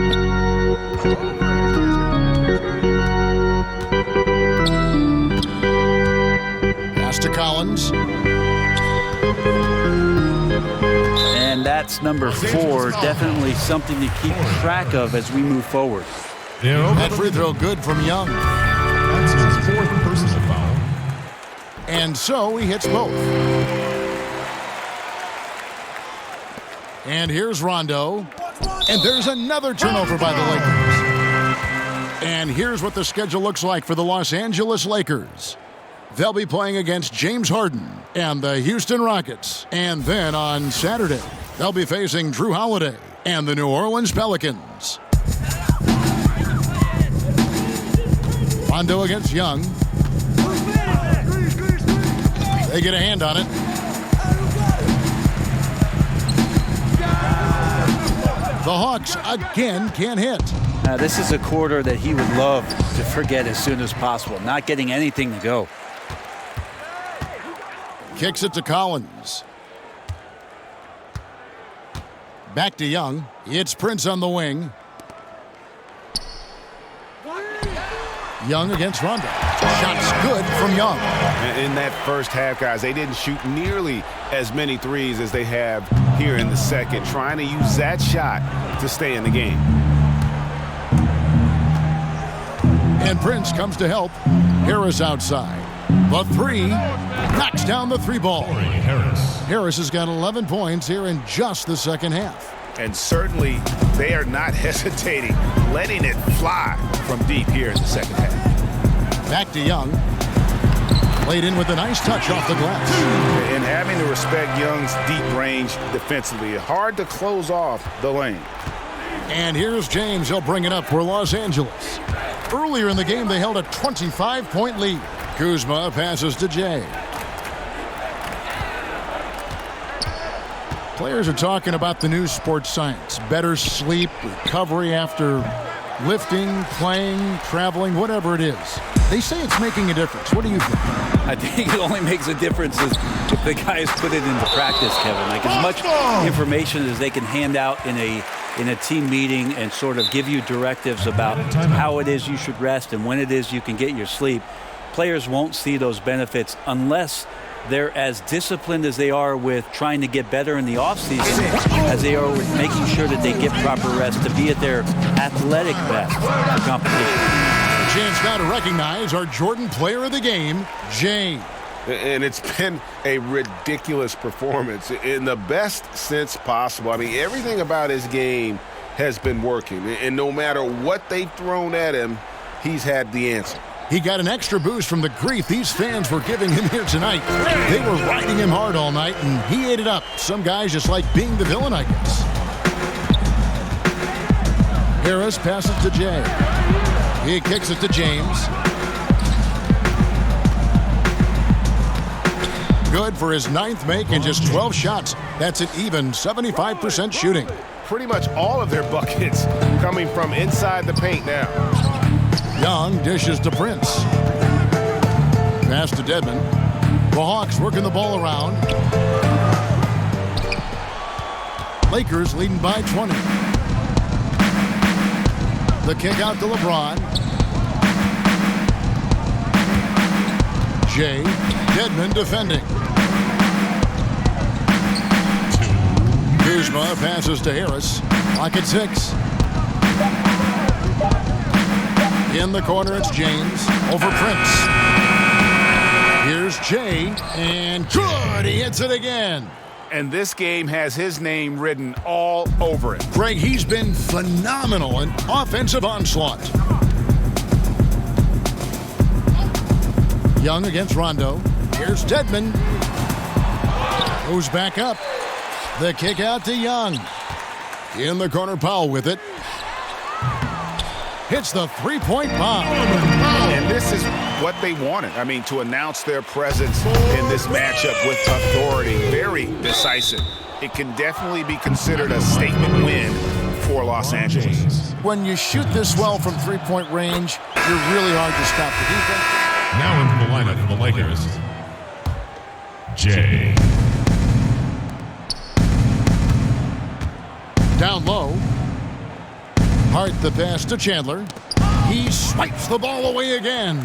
Speaker 7: Collins.
Speaker 9: And that's number 4. Definitely something to keep track of as we move forward.
Speaker 7: That free throw good from Young.
Speaker 6: That's his 4th personal foul.
Speaker 7: And so he hits both. And here's Rondo. And there's another turnover by the Lakers. And here's what the schedule looks like for the Los Angeles Lakers. They'll be playing against James Harden and the Houston Rockets. And then on Saturday, they'll be facing Drew Holiday and the New Orleans Pelicans. Rondo against Young. They get a hand on it. The Hawks again can't hit.
Speaker 9: Now, this is a quarter that he would love to forget as soon as possible. Not getting anything to go.
Speaker 7: Kicks it to Collins. Back to Young. It's Prince on the wing. Young against Rondo. Shots good from Young.
Speaker 8: In that first half, guys, they didn't shoot nearly as many threes as they have here in the second, trying to use that shot to stay in the game.
Speaker 7: And Prince comes to help. Harris outside. The three knocks down the three ball. Harris has got 11 points here in just the second half.
Speaker 8: And certainly they are not hesitating, letting it fly from deep here in the second half.
Speaker 7: Back to Young. Played in with a nice touch off the glass.
Speaker 8: And having to respect Young's deep range defensively, hard to close off the lane.
Speaker 7: And here's James. He'll bring it up for Los Angeles. Earlier in the game, they held a 25-point lead. Kuzma passes to Jay. Players are talking about the new sports science. Better sleep, recovery after lifting, playing, traveling, whatever it is. They say it's making a difference. What do you think?
Speaker 9: I think it only makes a difference if the guys put it into practice, Kevin. Like as much information as they can hand out in a team meeting and sort of give you directives about how it is you should rest and when it is you can get your sleep. Players won't see those benefits unless they're as disciplined as they are with trying to get better in the offseason as they are with making sure that they get proper rest to be at their athletic best for competition.
Speaker 7: A chance now to recognize our Jordan Player of the Game, Jay.
Speaker 8: And it's been a ridiculous performance in the best sense possible. I mean, everything about his game has been working. And no matter what they've thrown at him, he's had the answer.
Speaker 7: He got an extra boost from the grief these fans were giving him here tonight. They were riding him hard all night, and he ate it up. Some guys just like being the villain, I guess. Harris passes to Jay. He kicks it to James. Good for his 9th make and just 12 shots. That's an even 75% shooting.
Speaker 8: Pretty much all of their buckets coming from inside the paint now.
Speaker 7: Young dishes to Prince. Pass to Dedmon. The Hawks working the ball around. Lakers leading by 20. The kick out to LeBron. Jay. Dedmon defending. Kuzma passes to Harris. Clock at 6. In the corner, it's James over Prince. Here's Jay, and good, he hits it again.
Speaker 8: And this game has his name written all over it.
Speaker 7: Greg, he's been phenomenal in offensive onslaught. Young against Rondo. Here's Dedmon. Goes back up. The kick out to Young. In the corner, Powell with it. Hits the three-point bomb.
Speaker 8: And this is what they wanted. I mean, to announce their presence in this matchup with authority. Very decisive. It can definitely be considered a statement win for Los Angeles.
Speaker 7: When you shoot this well from three-point range, you're really hard to stop the defense.
Speaker 6: Now into the lineup for the Lakers, Jay.
Speaker 7: Down low. Hart the pass to Chandler. He swipes the ball away again.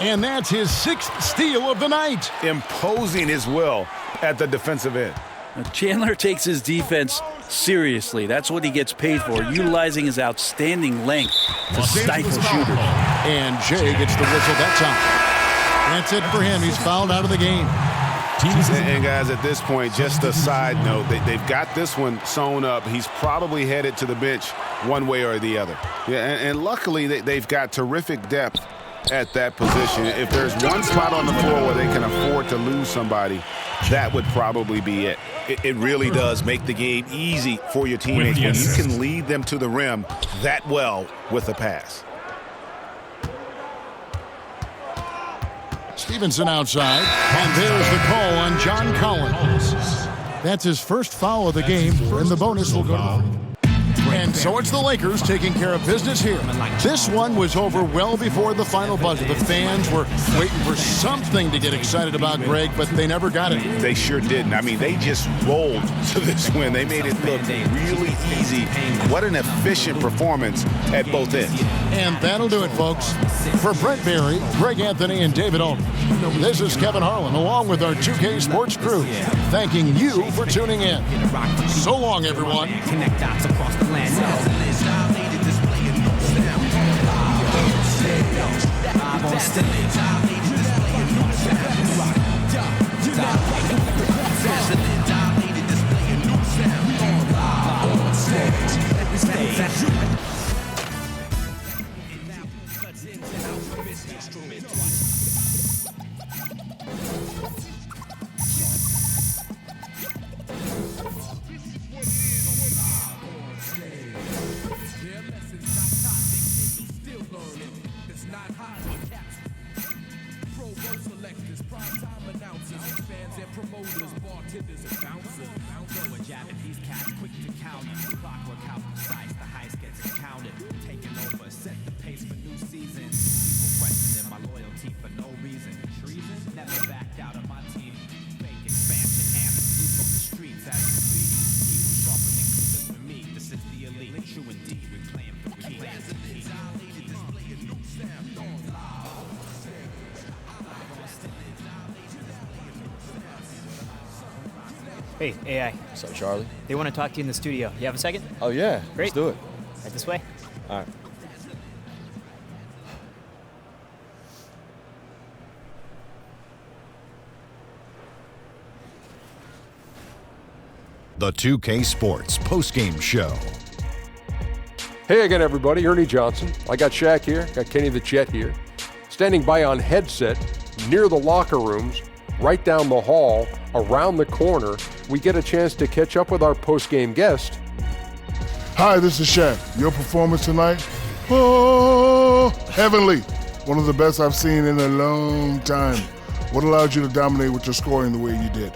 Speaker 7: And that's his 6th steal of the night.
Speaker 8: Imposing his will at the defensive end.
Speaker 9: Now, Chandler takes his defense seriously. That's what he gets paid for, utilizing his outstanding length to stifle shooters.
Speaker 7: And Jay gets the whistle that time. That's it for him. He's fouled out of the game.
Speaker 8: And guys, at this point, just a side note, they've got this one sewn up. He's probably headed to the bench one way or the other. Yeah, and luckily they've got terrific depth at that position. If there's one spot on the floor where they can afford to lose somebody, that would probably be it. It really does make the game easy for your teammates when you can lead them to the rim that well with a pass.
Speaker 7: Stevenson outside, and there's the call on John Collins. That's his first foul of the game, and the bonus will go to the... And so it's the Lakers taking care of business here. This one was over well before the final buzzer. The fans were waiting for something to get excited about, Greg, but they never got it.
Speaker 8: They sure didn't. I mean, they just rolled to this win. They made it look really easy. What an efficient performance at both ends.
Speaker 7: And that'll do it, folks. For Brent Barry, Greg Anthony, and David Aldridge, this is Kevin Harlan, along with our 2K Sports crew, thanking you for tuning in. So long, everyone.
Speaker 11: Connect dots across the land.
Speaker 13: Hey, AI.
Speaker 14: What's up, Charlie?
Speaker 13: They want to talk to you in the studio. You have a second?
Speaker 14: Oh, yeah.
Speaker 13: Great.
Speaker 14: Let's do it.
Speaker 13: Right this way.
Speaker 14: All right.
Speaker 2: The 2K Sports postgame show.
Speaker 3: Hey again, everybody. Ernie Johnson. I got Shaq here. Got Kenny the Jet here. Standing by on headset near the locker rooms, right down the hall, around the corner, we get a chance to catch up with our post-game guest.
Speaker 4: Hi, this is Shaq. Your performance tonight? Oh, heavenly. One of the best I've seen in a long time. What allowed you to dominate with your scoring the way you did?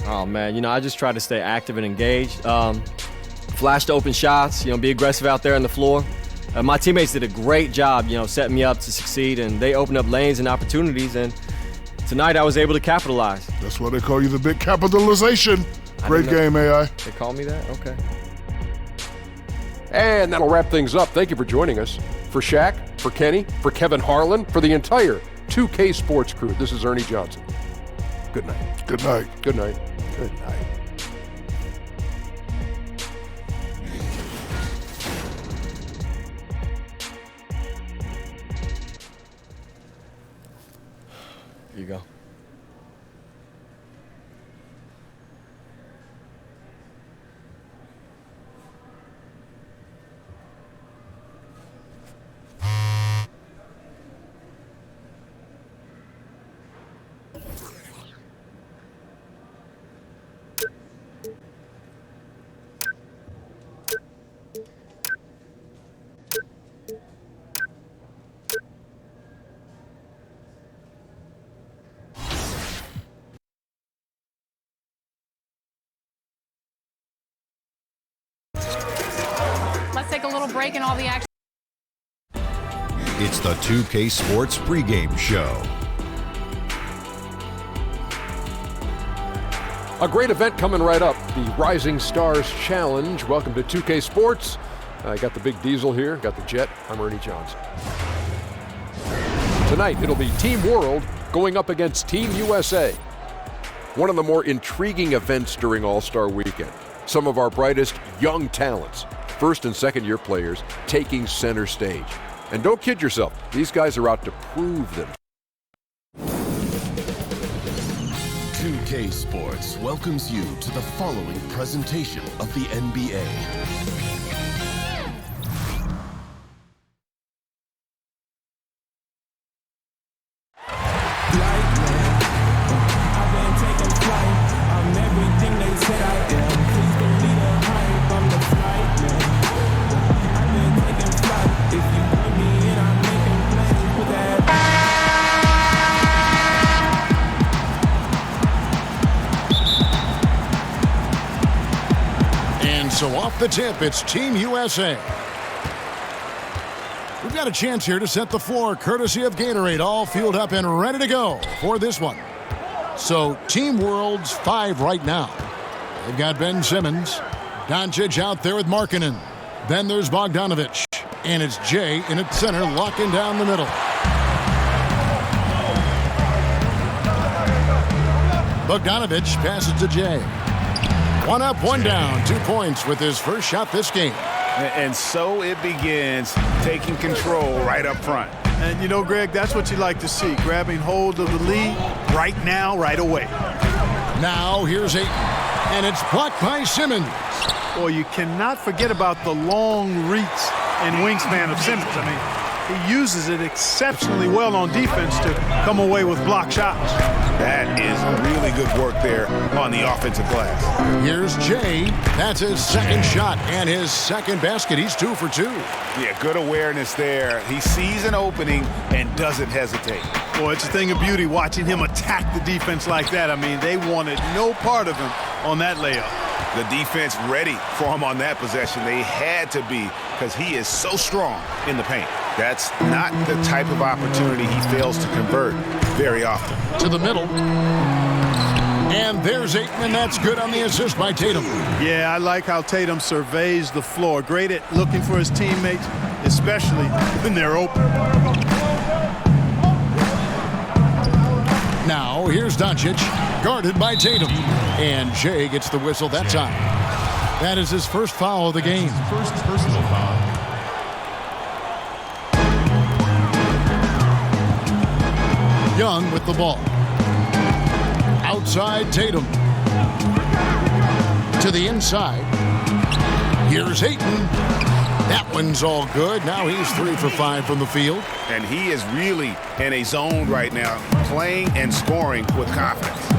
Speaker 14: Oh, man, I just tried to stay active and engaged. Flash the open shots, be aggressive out there on the floor. My teammates did a great job, setting me up to succeed, and they opened up lanes and opportunities, and tonight I was able to capitalize.
Speaker 4: That's why they call you the big capitalization. Great game, AI.
Speaker 14: They call me that? Okay.
Speaker 3: And that'll wrap things up. Thank you for joining us. For Shaq, for Kenny, for Kevin Harlan, for the entire 2K Sports crew, this is Ernie Johnson. Good night.
Speaker 4: Good night.
Speaker 3: Good night. Good night.
Speaker 14: Here you go.
Speaker 15: Let's take a little break in all the action.
Speaker 2: It's the 2K Sports pregame show.
Speaker 3: A great event coming right up, the Rising Stars Challenge. Welcome to 2K Sports. I got the big diesel here, got the jet. I'm Ernie Johnson. Tonight, it'll be Team World going up against Team USA. One of the more intriguing events during All-Star Weekend. Some of our brightest young talents, first and second year players, taking center stage. And don't kid yourself, these guys are out to prove them.
Speaker 15: 2K Sports welcomes you to the following presentation of the NBA.
Speaker 7: So off the tip, it's Team USA. We've got a chance here to set the floor, courtesy of Gatorade, all fueled up and ready to go for this one. So Team World's 5 right now. They've got Ben Simmons, Doncic out there with Markkanen. Then there's Bogdanovic, and it's Jay in at center, locking down the middle. Bogdanovic passes to Jay. 1 up, 1 down, 2 points with his first shot this game.
Speaker 16: And so it begins, taking control right up front.
Speaker 17: And you know, Greg, that's what you like to see, grabbing hold of the lead right now, right away.
Speaker 7: Now here's Ayton, and it's blocked by Simmons.
Speaker 17: Boy, you cannot forget about the long reach and wingspan of Simmons. I mean, he uses it exceptionally well on defense to come away with block shots.
Speaker 16: That is really good work there on the offensive glass.
Speaker 7: Here's Jay. That's his second shot and his second basket. He's 2 for 2.
Speaker 16: Yeah, good awareness there. He sees an opening and doesn't hesitate.
Speaker 17: Boy, it's a thing of beauty watching him attack the defense like that. I mean, they wanted no part of him on that layup.
Speaker 16: The defense ready for him on that possession. They had to be, because he is so strong in the paint. That's not the type of opportunity he fails to convert very often.
Speaker 7: To the middle. And there's Ayton, and that's good on the assist by Tatum.
Speaker 17: Yeah, I like how Tatum surveys the floor. Great at looking for his teammates, especially when they're open.
Speaker 7: Now, here's Doncic, guarded by Tatum. And Jay gets the whistle that time. That is his first foul of the game.
Speaker 6: First personal foul.
Speaker 7: Young with the ball. Outside Tatum. To the inside. Here's Ayton. That one's all good. Now he's 3 for 5 from the field.
Speaker 16: And he is really in a zone right now, playing and scoring with confidence.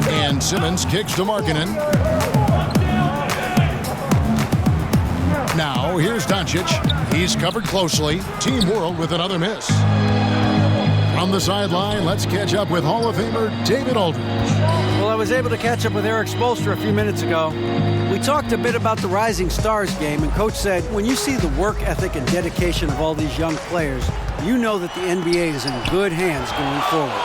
Speaker 7: And Simmons kicks to Markkanen. Now here's Doncic. He's covered closely. Team World with another miss. From the sideline, let's catch up with Hall of Famer David Aldridge.
Speaker 10: Well, I was able to catch up with Eric Spoelstra a few minutes ago. We talked a bit about the Rising Stars game, and Coach said, when you see the work ethic and dedication of all these young players, you know that the NBA is in good hands going forward.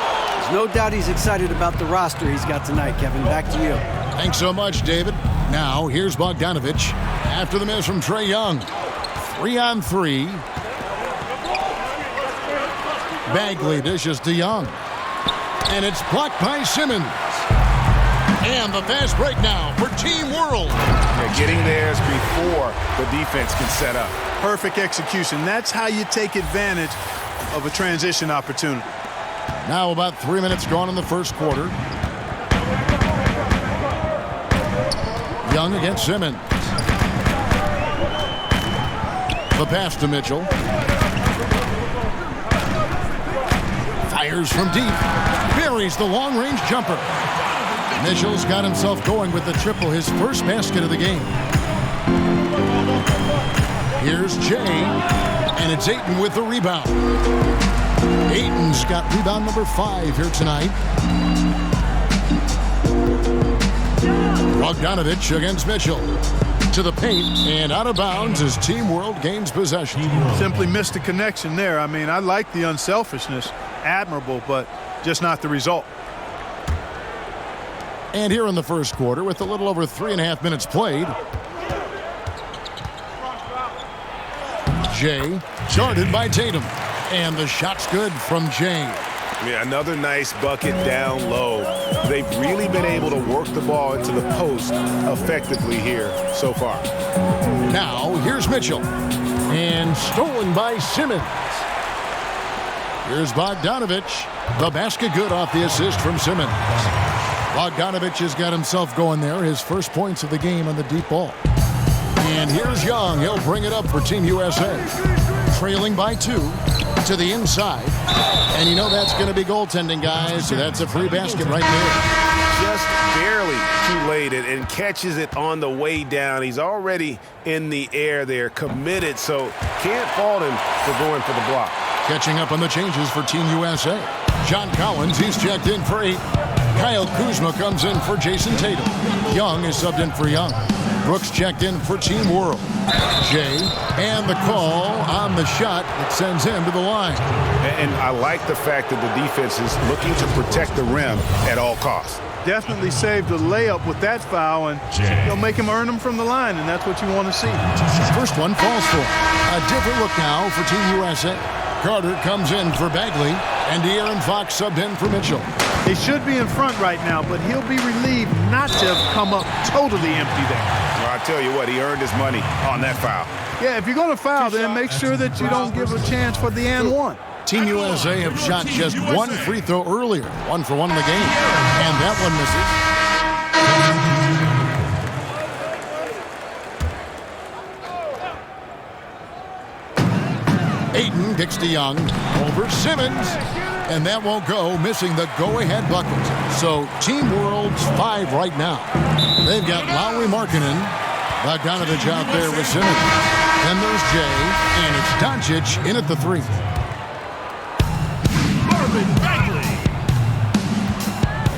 Speaker 10: There's no doubt he's excited about the roster he's got tonight, Kevin. Back to you.
Speaker 7: Thanks so much, David. Now, here's Bogdanovic after the miss from Trae Young. 3 on 3. Bagley dishes to Young. And it's blocked by Simmons. And the fast break now for Team World.
Speaker 16: They're getting theirs before the defense can set up.
Speaker 17: Perfect execution. That's how you take advantage of a transition opportunity.
Speaker 7: Now about 3 minutes gone in the first quarter. Young against Simmons. The pass to Mitchell. Fires from deep. Buries the long-range jumper. Mitchell's got himself going with the triple, his first basket of the game. Here's Jay, and it's Ayton with the rebound. Ayton's got rebound number 5 here tonight. Bogdanovic against Mitchell. To the paint and out of bounds as Team World gains possession.
Speaker 17: Simply missed the connection there. I mean, I like the unselfishness. Admirable, but just not the result.
Speaker 7: And here in the first quarter, with a little over 3.5 minutes played, Jay, guarded by Tatum. And the shot's good from Jay.
Speaker 16: Yeah, another nice bucket down low. They've really been able to work the ball into the post effectively here so far.
Speaker 7: Now, here's Mitchell. And stolen by Simmons. Here's Bogdanovich. The basket good off the assist from Simmons. Bogdanovich has got himself going there. His first points of the game on the deep ball. And here's Young. He'll bring it up for Team USA. Trailing by 2 to the inside. And you know that's going to be goaltending, guys. So that's a free basket right there.
Speaker 16: Just barely too late and catches it on the way down. He's already in the air there, committed, so can't fault him for going for the block.
Speaker 7: Catching up on the changes for Team USA. John Collins, he's checked in for 8. Kyle Kuzma comes in for Jason Tatum. Young is subbed in for Young. Brooks checked in for Team World. Jay, and the call on the shot that sends him to the line.
Speaker 16: And I like the fact that the defense is looking to protect the rim at all costs.
Speaker 17: Definitely saved the layup with that foul, and you'll make him earn them from the line, and that's what you want to see.
Speaker 7: First one falls for. A different look now for Team USA. Carter comes in for Bagley, and De'Aaron Fox subbed in for Mitchell.
Speaker 17: He should be in front right now, but he'll be relieved not to have come up totally empty there.
Speaker 16: Well, I tell you what, he earned his money on that foul.
Speaker 17: Yeah, if you're going to foul, then make sure that you don't give a chance for the and one.
Speaker 7: Team USA have shot just one free throw earlier. 1 for 1 in the game. And that one misses. Ayton kicks to Young. Over Simmons. And that won't go, missing the go-ahead bucket. So Team World's 5 right now. They've got Lowry Markkanen. Bogdanovich out there with Simmons. Then there's Jay. And it's Doncic in at the 3.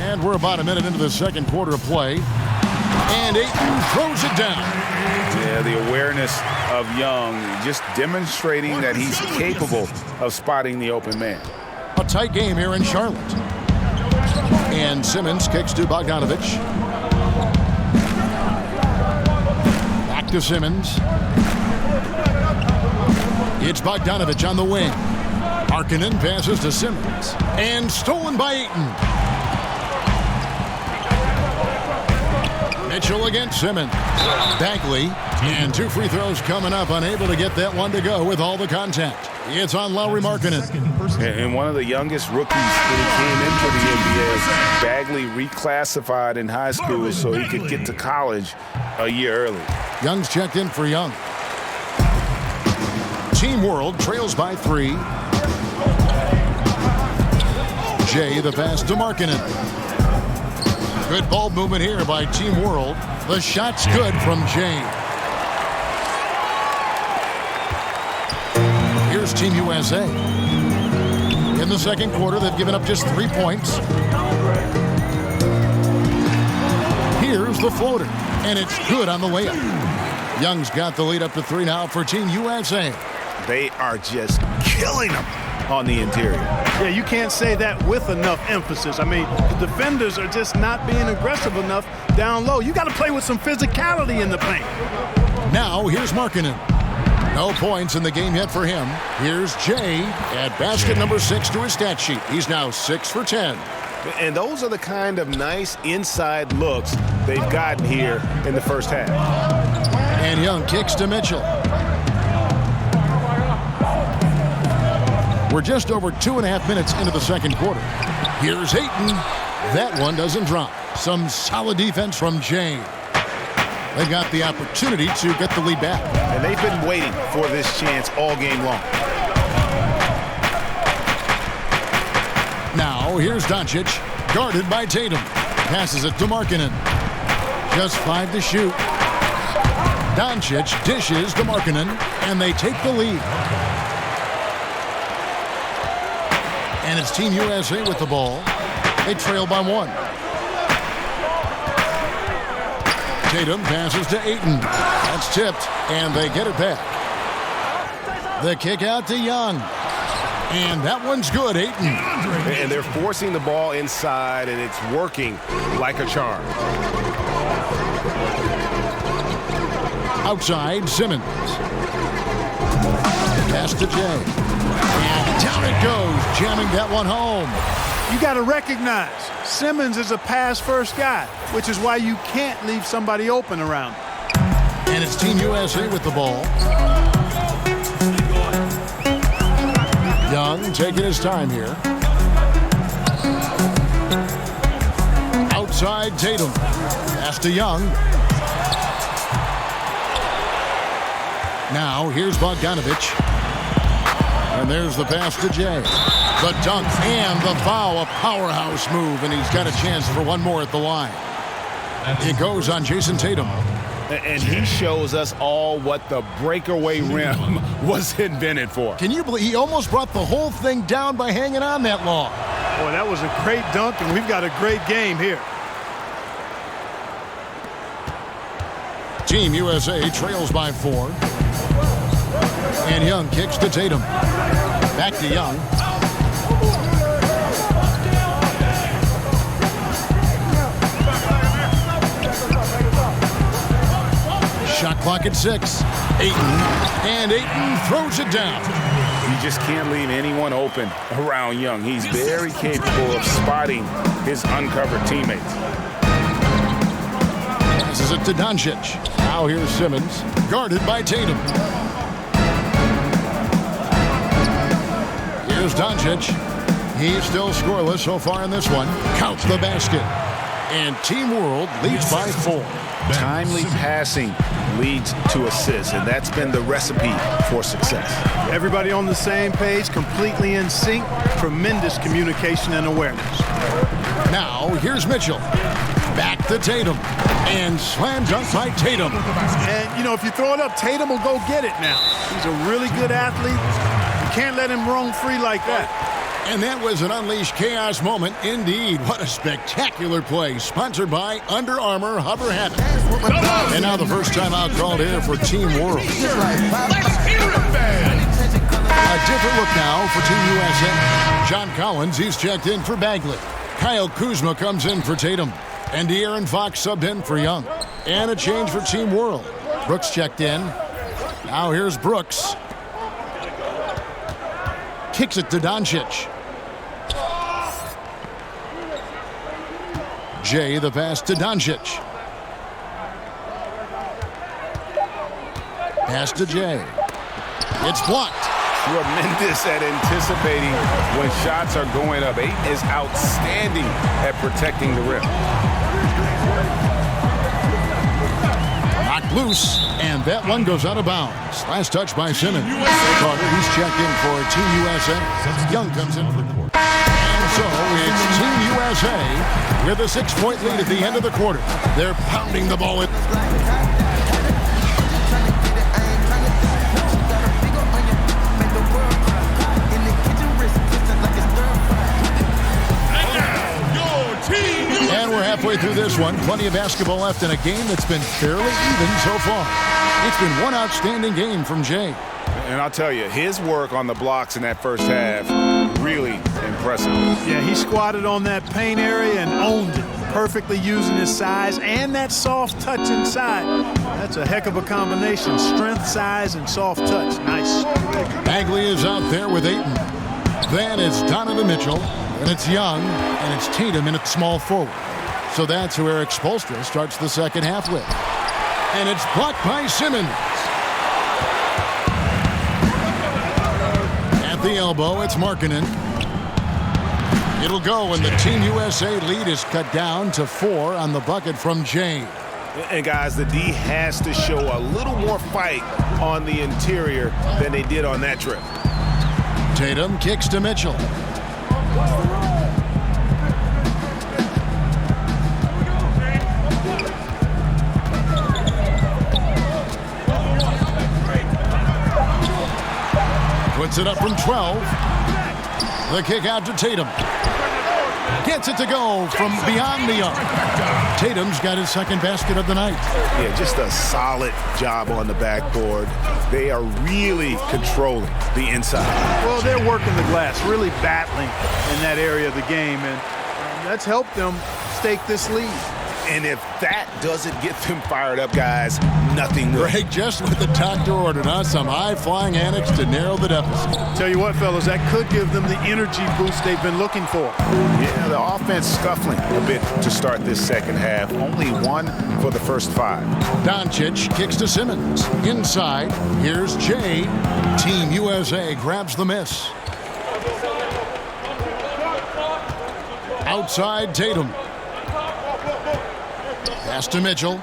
Speaker 7: And we're about a minute into the second quarter of play. And Ayton throws it down.
Speaker 16: Yeah, the awareness of Young just demonstrating that he's capable of spotting the open man.
Speaker 7: A tight game here in Charlotte. And Simmons kicks to Bogdanovich. Back to Simmons. It's Bogdanovich on the wing. Markkanen passes to Simmons. And stolen by Ayton. Mitchell against Simmons. Bagley. And 2 free throws coming up. Unable to get that one to go with all the contact. It's on Lowry Markkanen.
Speaker 16: And one of the youngest rookies that he came into the NBA. Bagley reclassified in high school so he could get to college a year early.
Speaker 7: Young's checked in for Young. Team World trails by 3. Jay the pass to Markkanen. Good ball movement here by Team World. The shot's good from Jay. Here's Team USA. In the second quarter, they've given up just 3 points. Here's the floater, and it's good on the layup. Young's got the lead up to 3 now for Team USA.
Speaker 16: They are just killing them on the interior.
Speaker 17: Yeah, you can't say that with enough emphasis. I mean, the defenders are just not being aggressive enough down low. You got to play with some physicality in the paint.
Speaker 7: Now, here's Markkanen. No points in the game yet for him. Here's Jay at basket number 6 to his stat sheet. He's now 6 for 10.
Speaker 16: And those are the kind of nice inside looks they've gotten here in the first half.
Speaker 7: And Young kicks to Mitchell. We're just over 2.5 minutes into the second quarter. Here's Ayton. That one doesn't drop. Some solid defense from Jay. They got the opportunity to get the lead back.
Speaker 16: And they've been waiting for this chance all game long.
Speaker 7: Now, here's Doncic, guarded by Tatum. Passes it to Markkanen. Just 5 to shoot. Doncic dishes to Markkanen, and they take the lead. And it's Team USA with the ball. They trail by 1. Tatum passes to Ayton. That's tipped, and they get it back. The kick out to Young. And that one's good, Ayton.
Speaker 16: And they're forcing the ball inside, and it's working like a charm.
Speaker 7: Outside, Simmons. Pass to Jay. And down it goes, jamming that one home.
Speaker 17: You got to recognize Simmons is a pass-first guy, which is why you can't leave somebody open around him.
Speaker 7: And it's Team USA with the ball. Young taking his time here. Outside Tatum. Pass to Young. Now here's Bogdanovich. And there's the pass to Jay. The dunk and the foul, a powerhouse move, and he's got a chance for one more at the line. It goes on Jason Tatum.
Speaker 16: And he shows us all what the breakaway rim was invented for.
Speaker 7: Can you believe he almost brought the whole thing down by hanging on that long?
Speaker 17: Boy, that was a great dunk, and we've got a great game here.
Speaker 7: Team USA trails by 4. And Young kicks to Tatum. Back to Young. Shot clock at 6. Ayton. And Ayton throws it down.
Speaker 16: You just can't leave anyone open around Young. He's very capable of spotting his uncovered teammates.
Speaker 7: Passes it to Doncic. Now here's Simmons, guarded by Tatum. Here's Doncic. He's still scoreless so far in this one. Counts the basket. And Team World leads by 4.
Speaker 16: Timely passing leads to assists, and that's been the recipe for success.
Speaker 17: Everybody on the same page, completely in sync, tremendous communication and awareness.
Speaker 7: Now, here's Mitchell. Back to Tatum. And slam dunk by Tatum.
Speaker 17: And, you know, if you throw it up, Tatum will go get it now. He's a really good athlete. You can't let him roam free like that.
Speaker 7: And that was an unleashed chaos moment indeed. What a spectacular play. Sponsored by Under Armour Hover Habit. And now the first time out called here for Team World. A different look now for Team USA. John Collins, he's checked in for Bagley. Kyle Kuzma comes in for Tatum. And De'Aaron Fox subbed in for Young. And a change for Team World. Brooks checked in. Now here's Brooks. Kicks it to Doncic. Jay, the pass to Doncic. Pass to Jay. It's blocked.
Speaker 16: Tremendous at anticipating when shots are going up. Ayton is outstanding at protecting the rim.
Speaker 7: Knocked loose, and that one goes out of bounds. Last touch by Simmons. Carter, he's checked in for Team USA. Young comes in for the court. And so it's Team USA with a 6-point lead at the end of the quarter. They're pounding the ball. And we're halfway through this one. Plenty of basketball left in a game that's been fairly even so far. It's been one outstanding game from Jay.
Speaker 16: And I'll tell you, his work on the blocks in that first half, really impressive.
Speaker 17: Yeah, he squatted on that paint area and owned it, perfectly using his size and that soft touch inside. That's a heck of a combination. Strength, size, and soft touch. Nice.
Speaker 7: Bagley is out there with Ayton. Then it's Donovan Mitchell, and it's Young, and it's Tatum in at small forward. So that's who Eric Spoelstra starts the second half with. And it's blocked by Simmons. At the elbow, it's Markkanen. It'll go, and the Team USA lead is cut down to 4 on the bucket from Jay.
Speaker 16: And guys, the D has to show a little more fight on the interior than they did on that trip.
Speaker 7: Tatum kicks to Mitchell. Puts it up from 12. The kick out to Tatum. Gets it to go from beyond the arc. Tatum's got his second basket of the night.
Speaker 16: Yeah, just a solid job on the backboard. They are really controlling the inside.
Speaker 17: Well, they're working the glass, really battling in that area of the game, and that's helped them stake this lead.
Speaker 16: And if that doesn't get them fired up, guys, nothing will.
Speaker 7: Greg, just what the doctor ordered, huh? Some high-flying antics to narrow the deficit.
Speaker 17: Tell you what, fellas, that could give them the energy boost they've been looking for.
Speaker 16: Yeah, the offense scuffling a bit to start this second half. Only 1 for the first 5.
Speaker 7: Doncic kicks to Simmons. Inside, here's Jay. Team USA grabs the miss. Outside, Tatum. Pass to Mitchell.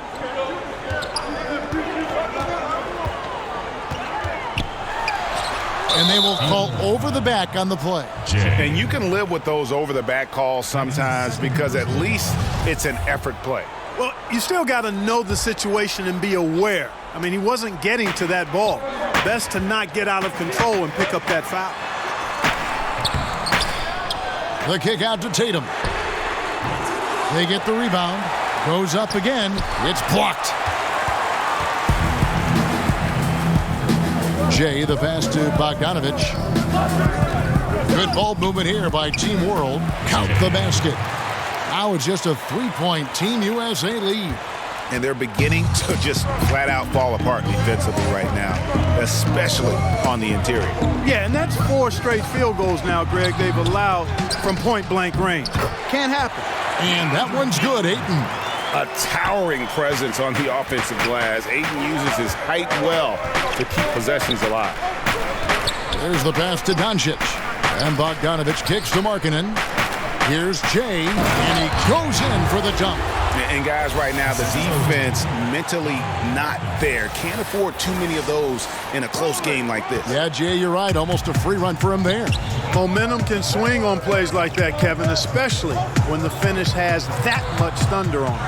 Speaker 7: And they will call over the back on the play.
Speaker 16: And you can live with those over-the-back calls sometimes because at least it's an effort play.
Speaker 17: Well, you still got to know the situation and be aware. I mean, he wasn't getting to that ball. Best to not get out of control and pick up that foul.
Speaker 7: The kick out to Tatum. They get the rebound. Goes up again. It's blocked. Jay, the pass to Bogdanovich. Good ball movement here by Team World. Count the basket. Now it's just a 3-point Team USA lead.
Speaker 16: And they're beginning to just flat out fall apart defensively right now, especially on the interior.
Speaker 17: Yeah, and that's 4 straight field goals now, Greg, they've allowed from point-blank range. Can't happen.
Speaker 7: And that one's good, Ayton.
Speaker 16: A towering presence on the offensive glass. Ayton uses his height well to keep possessions alive.
Speaker 7: There's the pass to Doncic. And Bogdanovich kicks to Markkanen. Here's Jay, and he goes in for the dunk.
Speaker 16: And guys, right now, the defense mentally not there. Can't afford too many of those in a close game like this.
Speaker 7: Yeah, Jay, you're right. Almost a free run for him there.
Speaker 17: Momentum can swing on plays like that, Kevin, especially when the finish has that much thunder on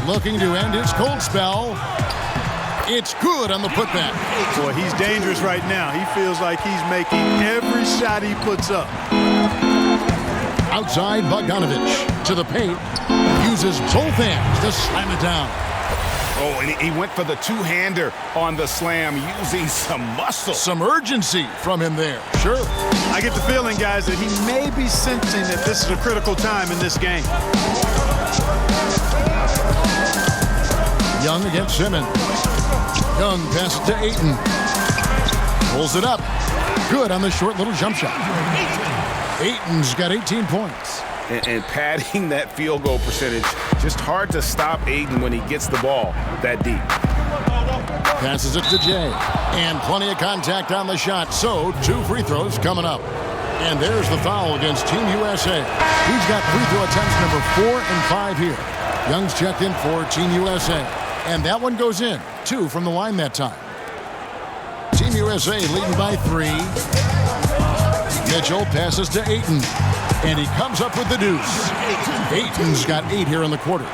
Speaker 17: it.
Speaker 7: Looking to end his cold spell. It's good on the putback.
Speaker 17: Boy, he's dangerous right now. He feels like he's making every shot he puts up.
Speaker 7: Outside, Bogdanovich to the paint. Uses both hands to slam it down.
Speaker 16: Oh, and he went for the two-hander on the slam, using some muscle.
Speaker 7: Some urgency from him there. Sure.
Speaker 17: I get the feeling, guys, that he may be sensing that this is a critical time in this game.
Speaker 7: Young against Simmons. Young passes to Ayton. Pulls it up. Good on the short little jump shot. Ayton's got 18 points.
Speaker 16: And padding that field goal percentage, just hard to stop Ayton when he gets the ball that deep.
Speaker 7: Passes it to Jay. And plenty of contact on the shot. So 2 free throws coming up. And there's the foul against Team USA. He's got free throw attempts number 4 and 5 here. Young's checked in for Team USA. And that one goes in. 2 from the line that time. Team USA leading by 3. Mitchell passes to Ayton. And he comes up with the deuce. Ayton's got 8 here in the quarter.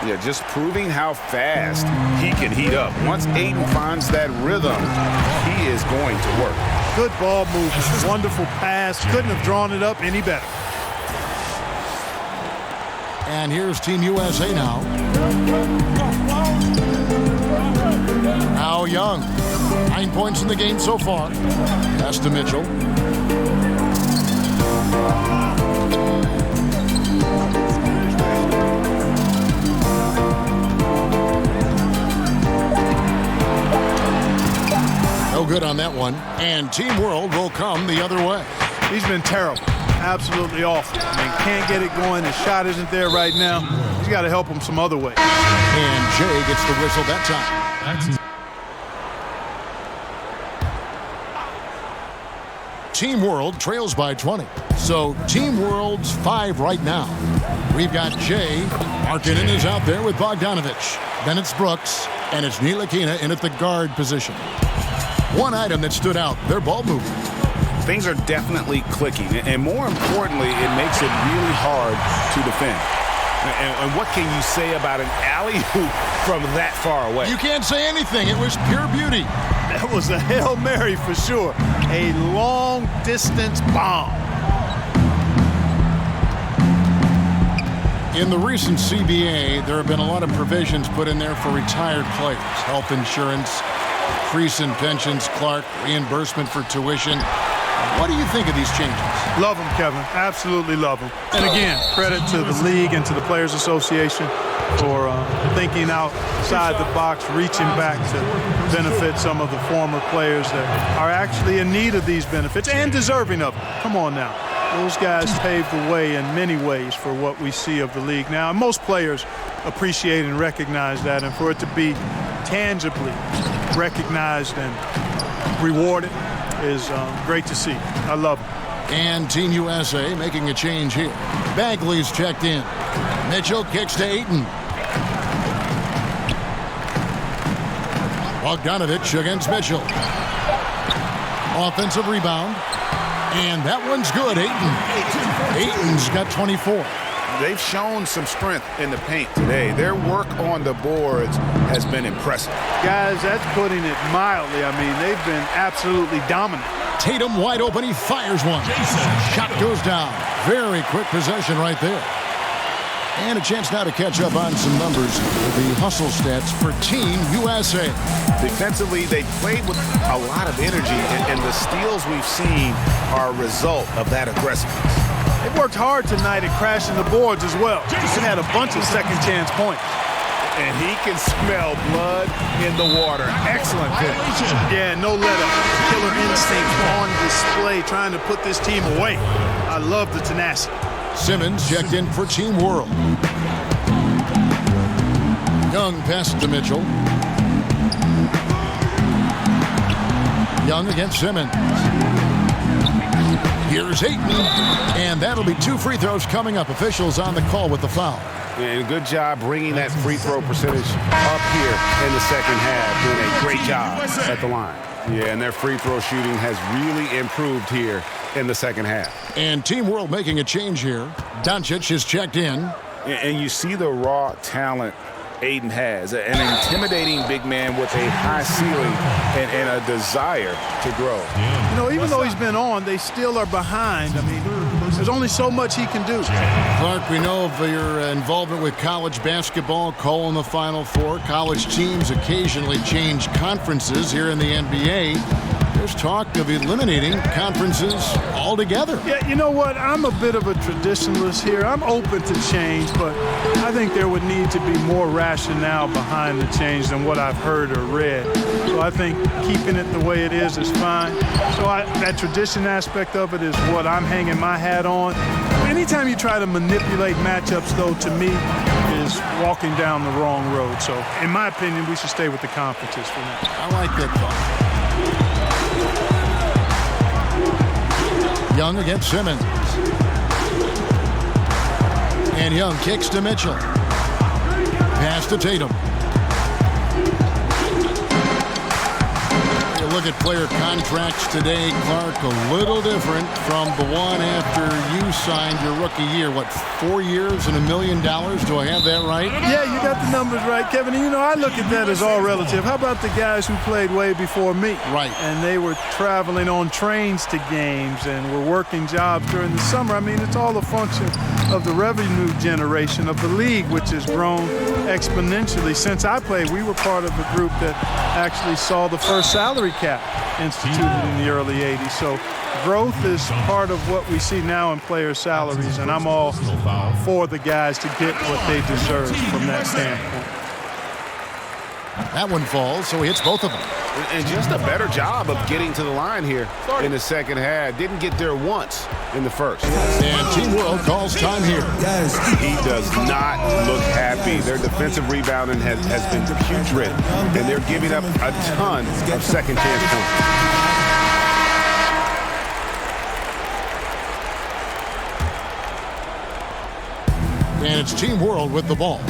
Speaker 16: Yeah, just proving how fast he can heat up. Once Ayton finds that rhythm, he is going to work.
Speaker 17: Good ball movement. Wonderful pass. Couldn't have drawn it up any better.
Speaker 7: And here's Team USA now. Now Young. 9 points in the game so far. Pass to Mitchell. No good on that one. And Team World will come the other way.
Speaker 17: He's been terrible. Absolutely awful. I mean, can't get it going. The shot isn't there right now. He's got to help him some other way.
Speaker 7: And Jay gets the whistle that time. Team World trails by 20. So Team World's 5 right now. We've got Jay. Markkanen is out there with Bogdanovich. Then it's Brooks. And it's Ntilikina in at the guard position. One item that stood out, their ball movement.
Speaker 16: Things are definitely clicking. And more importantly, it makes it really hard to defend. And what can you say about an alley-oop from that far away?
Speaker 7: You can't say anything. It was pure beauty.
Speaker 17: That was a Hail Mary for sure. A long-distance bomb.
Speaker 7: In the recent CBA, there have been a lot of provisions put in there for retired players. Health insurance, increase in pensions, Clark, reimbursement for tuition. What do you think of these changes?
Speaker 17: Love them, Kevin. Absolutely love them. And again, credit to the league and to the Players Association for thinking outside the box, reaching back to benefit some of the former players that are actually in need of these benefits and deserving of them. Come on now. Those guys paved the way in many ways for what we see of the league now. And most players appreciate and recognize that, and for it to be tangibly recognized and rewarded is great to see. I love it.
Speaker 7: And Team USA making a change here. Bagley's checked in. Mitchell kicks to Ayton. Bogdanovich against Mitchell. Offensive rebound. And that one's good, Ayton. Ayton's got 24.
Speaker 16: They've shown some strength in the paint today. Their work on the boards has been impressive.
Speaker 17: Guys, that's putting it mildly. I mean, they've been absolutely dominant.
Speaker 7: Tatum wide open. He fires one. Shot goes down. Very quick possession right there. And a chance now to catch up on some numbers with the hustle stats for Team USA.
Speaker 16: Defensively, they played with a lot of energy, and the steals we've seen are a result of that aggressiveness.
Speaker 17: They worked hard tonight at crashing the boards as well. They had a bunch of second chance points.
Speaker 16: And he can smell blood in the water. Excellent finish.
Speaker 17: Yeah, no let-up. Killer instinct on display, trying to put this team away. I love the tenacity.
Speaker 7: Simmons checked in for Team World. Young passes to Mitchell. Young against Simmons. Here's Ayton, and that'll be 2 free throws coming up. Officials on the call with the foul.
Speaker 16: And good job bringing that free throw percentage up here in the second half. Doing a great job at the line. Yeah, and their free throw shooting has really improved here in the second half.
Speaker 7: And Team World making a change here. Doncic is checked in.
Speaker 16: And you see the raw talent Ayton has. An intimidating big man with a high ceiling and a desire to grow.
Speaker 17: You know, even though he's been on, they still are behind. I mean, there's only so much he can do.
Speaker 7: Clark, we know of your involvement with college basketball, calling the Final Four. College teams occasionally change conferences here in the NBA. There's talk of eliminating conferences altogether.
Speaker 17: Yeah, you know what? I'm a bit of a traditionalist here. I'm open to change, but I think there would need to be more rationale behind the change than what I've heard or read. So I think keeping it the way it is fine. So that tradition aspect of it is what I'm hanging my hat on. Anytime you try to manipulate matchups, though, to me, is walking down the wrong road. So, in my opinion, we should stay with the conferences for now.
Speaker 7: I like that thought. Young against Simmons. And Young kicks to Mitchell. Pass to Tatum. You look at player contracts today, Clark, a little different from the one after you signed your rookie year. What, 4 years and $1 million? Do I have that right?
Speaker 17: Yeah, you got the numbers right, Kevin. And, you know, I look at that as all relative. How about the guys who played way before me?
Speaker 7: Right.
Speaker 17: And they were traveling on trains to games and were working jobs during the summer. I mean, it's all a function of the revenue generation of the league, which has grown exponentially. Since I played, we were part of the group that actually saw the first salary cap instituted in the early 80s. So growth is part of what we see now in player salaries, and I'm all for the guys to get what they deserve from that standpoint.
Speaker 7: That one falls, so he hits both of them.
Speaker 16: And just a better job of getting to the line here in the second half. Didn't get there once in the first.
Speaker 7: And Team World calls time here.
Speaker 16: He does not look happy. Their defensive rebounding has been putrid, and they're giving up a ton of second chance points.
Speaker 7: And it's Team World with the ball.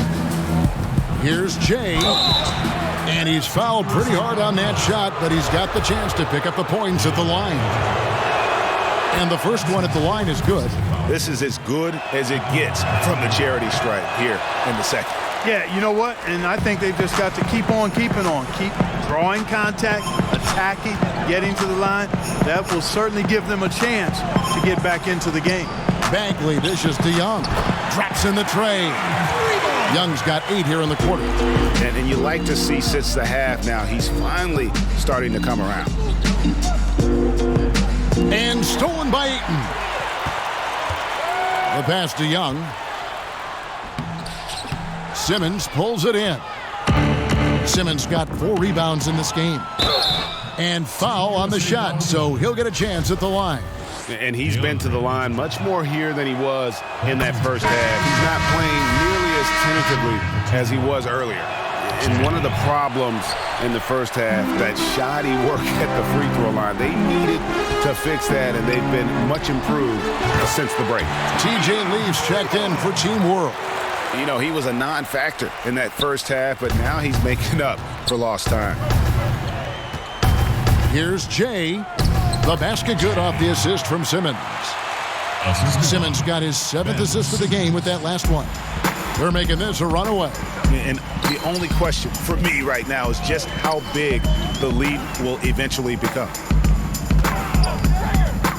Speaker 7: Here's Jay. And he's fouled pretty hard on that shot, but he's got the chance to pick up the points at the line. And the first one at the line is good.
Speaker 16: This is as good as it gets from the charity stripe here in the second.
Speaker 17: Yeah, you know what? And I think they've just got to keep on keeping on. Keep drawing contact, attacking, getting to the line. That will certainly give them a chance to get back into the game.
Speaker 7: Bagley dishes to Young. Drops in the tray. Young's got 8 here in the quarter.
Speaker 16: And you like to see since the half now, he's finally starting to come around.
Speaker 7: And stolen by Eaton. The pass to Young. Simmons pulls it in. Simmons got 4 rebounds in this game. And foul on the shot, so he'll get a chance at the line.
Speaker 8: And he's been to the line much more here than he was in that first half. He's not playing nearly as tentatively as he was earlier. And one of the problems in the first half, that shoddy work at the free throw line, they needed to fix that, and they've been much improved since the break.
Speaker 7: TJ Leaves checked in for Team World.
Speaker 8: You know, he was a non-factor in that first half, but now he's making up for lost time.
Speaker 7: Here's Jay. The basket good off the assist from Simmons. Simmons got his 7th assist of the game with that last one. They're making this a runaway.
Speaker 8: And the only question for me right now is just how big the lead will eventually become.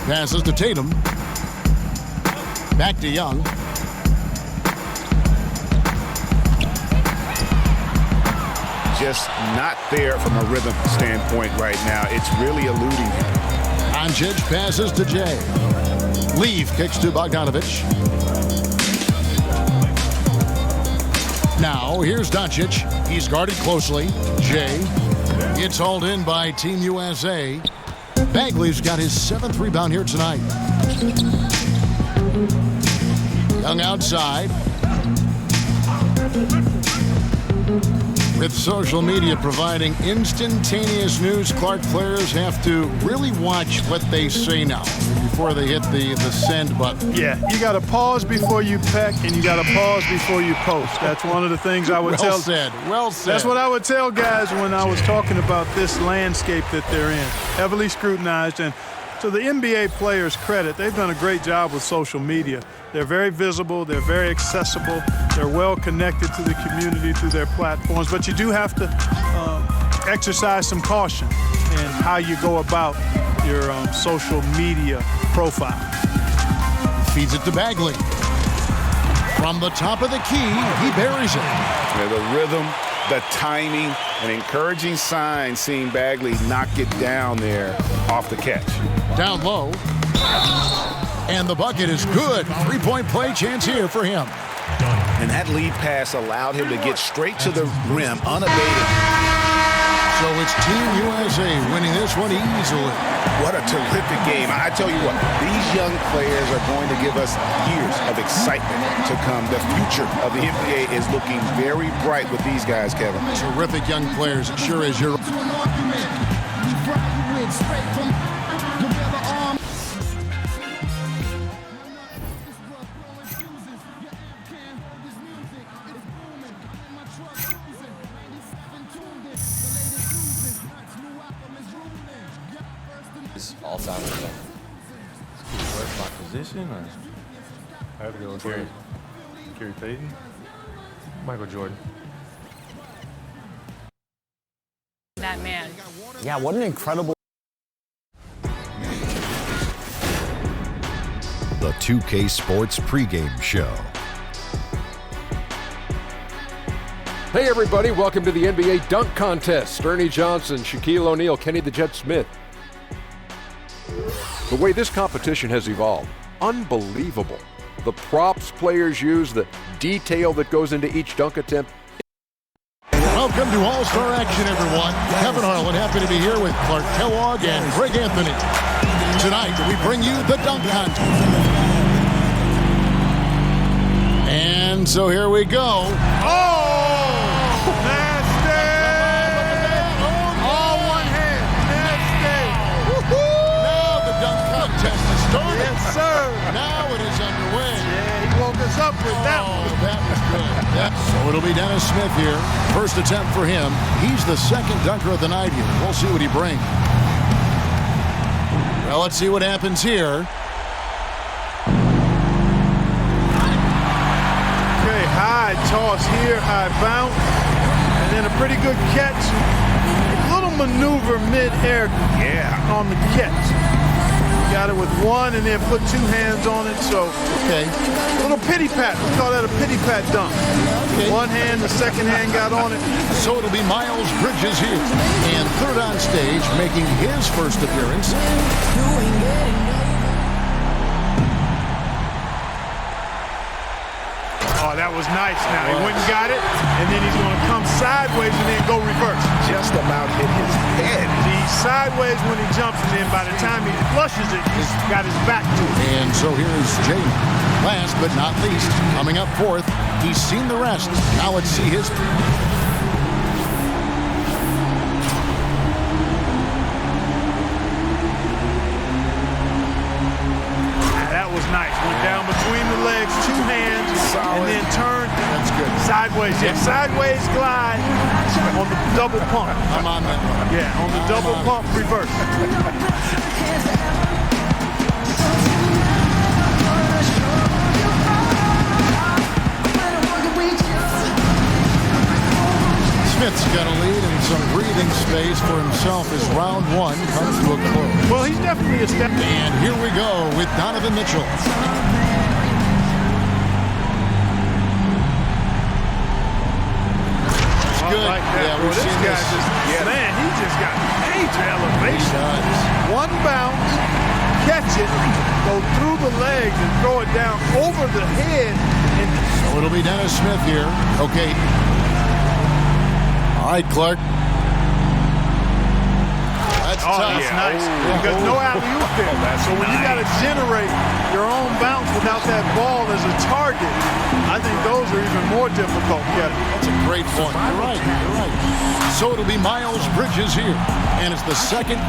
Speaker 7: Passes to Tatum. Back to Young.
Speaker 8: Just not there from a rhythm standpoint right now. It's really eluding him.
Speaker 7: Doncic passes to Jay. Leave kicks to Bogdanovich. Now here's Doncic. He's guarded closely. Jay. It's hauled in by Team USA. Bagley's got his 7th rebound here tonight. Young outside. With social media providing instantaneous news, Clark, players have to really watch what they say now before they hit the send button.
Speaker 17: Yeah, you got to pause before you peck, and you got to pause before you post. That's one of the things I would tell.
Speaker 7: Well said. Well said.
Speaker 17: That's what I would tell guys when I was talking about this landscape that they're in. Heavily scrutinized, and to the NBA players' credit, they've done a great job with social media. They're very visible. They're very accessible. They're well connected to the community through their platforms. But you do have to exercise some caution in how you go about your social media profile.
Speaker 7: Feeds it to Bagley. From the top of the key, he buries it.
Speaker 8: Yeah, the rhythm, the timing, an encouraging sign seeing Bagley knock it down there off the catch.
Speaker 7: Down low. And the bucket is good. 3-point play chance here for him.
Speaker 8: And that lead pass allowed him to get straight to the rim unabated.
Speaker 7: So it's Team USA winning this one easily.
Speaker 8: What a terrific game. I tell you what, these young players are going to give us years of excitement to come. The future of the NBA is looking very bright with these guys, Kevin.
Speaker 7: Terrific young players. It sure is. You're
Speaker 18: all sound the same.
Speaker 19: What's my position? Or I have to go with Gary Payton, Michael Jordan.
Speaker 20: That man.
Speaker 18: Yeah, what an incredible.
Speaker 2: The 2K Sports pregame show.
Speaker 3: Hey everybody, welcome to the NBA Dunk Contest. Ernie Johnson, Shaquille O'Neal, Kenny the Jet Smith. The way this competition has evolved, unbelievable. The props players use, the detail that goes into each dunk attempt.
Speaker 7: Welcome to All-Star action, everyone. Kevin Harlan, happy to be here with Clark Kellogg and Greg Anthony. Tonight, we bring you the dunk contest. And so here we go.
Speaker 17: Oh! Nasty! All one hand. Nasty!
Speaker 7: Now the dunk contest is started.
Speaker 17: Yes, sir.
Speaker 7: Now it is underway.
Speaker 17: Yeah, he woke us up with that one.
Speaker 7: That was good. So it'll be Dennis Smith here. First attempt for him. He's the second dunker of the night here. We'll see what he brings. Well, let's see what happens here.
Speaker 17: Okay, high toss here, high bounce, and then a pretty good catch. A little maneuver mid-air on the catch. got it with one and then put two hands on it. So,
Speaker 7: okay.
Speaker 17: A little pity pat. We call that a pity pat dunk.
Speaker 7: Okay.
Speaker 17: One hand, the second hand got on it.
Speaker 7: So it'll be Miles Bridges here. And third on stage, making his first appearance.
Speaker 17: Oh, that was nice now. He went and got it, and then he's going to come sideways and then go reverse.
Speaker 8: Just about hit his head.
Speaker 17: He's sideways when he jumps, and then by the time he flushes it, he's got his back to it.
Speaker 7: And so here's Jamie. Last but not least, coming up fourth, he's seen the rest. Now let's see his...
Speaker 17: That was nice. Went down between the legs, two hands, and then turned.
Speaker 7: That's good.
Speaker 17: Sideways, yeah. Sideways glide on the double pump.
Speaker 7: I'm on that one.
Speaker 17: Yeah, on the double pump reverse.
Speaker 7: Smith's got a lead and some breathing space for himself as round one comes to a close.
Speaker 17: Well, he's definitely a step.
Speaker 7: And here we go with Donovan Mitchell. It's good.
Speaker 17: Like that.
Speaker 7: Yeah, we've
Speaker 17: this
Speaker 7: seen
Speaker 17: guy
Speaker 7: this.
Speaker 17: man, he just got major elevation. One bounce, catch it, go through the legs and throw it down over the head. And
Speaker 7: So it'll be Dennis Smith here. Okay. All right, Clark. That's tough.
Speaker 17: That's nice. Because no alley-oop there. So when you got to generate your own bounce without that ball as a target, I think those are even more difficult.
Speaker 7: That's a great point. You're right. You're right. So it'll be Miles Bridges here. And it's the second.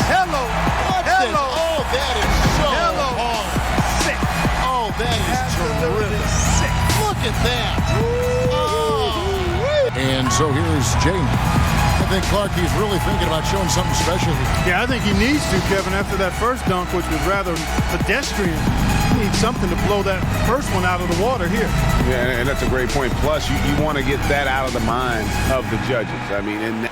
Speaker 17: Hello. Hello.
Speaker 7: Oh, that is so hard.
Speaker 17: Sick.
Speaker 7: Oh, that is terrific.
Speaker 17: Sick.
Speaker 7: Look at that. Oh. And so here's Jamie. I think Clark, he's really thinking about showing something special here.
Speaker 17: Yeah, I think he needs to, Kevin, after that first dunk, which was rather pedestrian. He needs something to blow that first one out of the water here.
Speaker 16: Yeah, and that's a great point. Plus, you want to get that out of the minds of the judges. I mean, and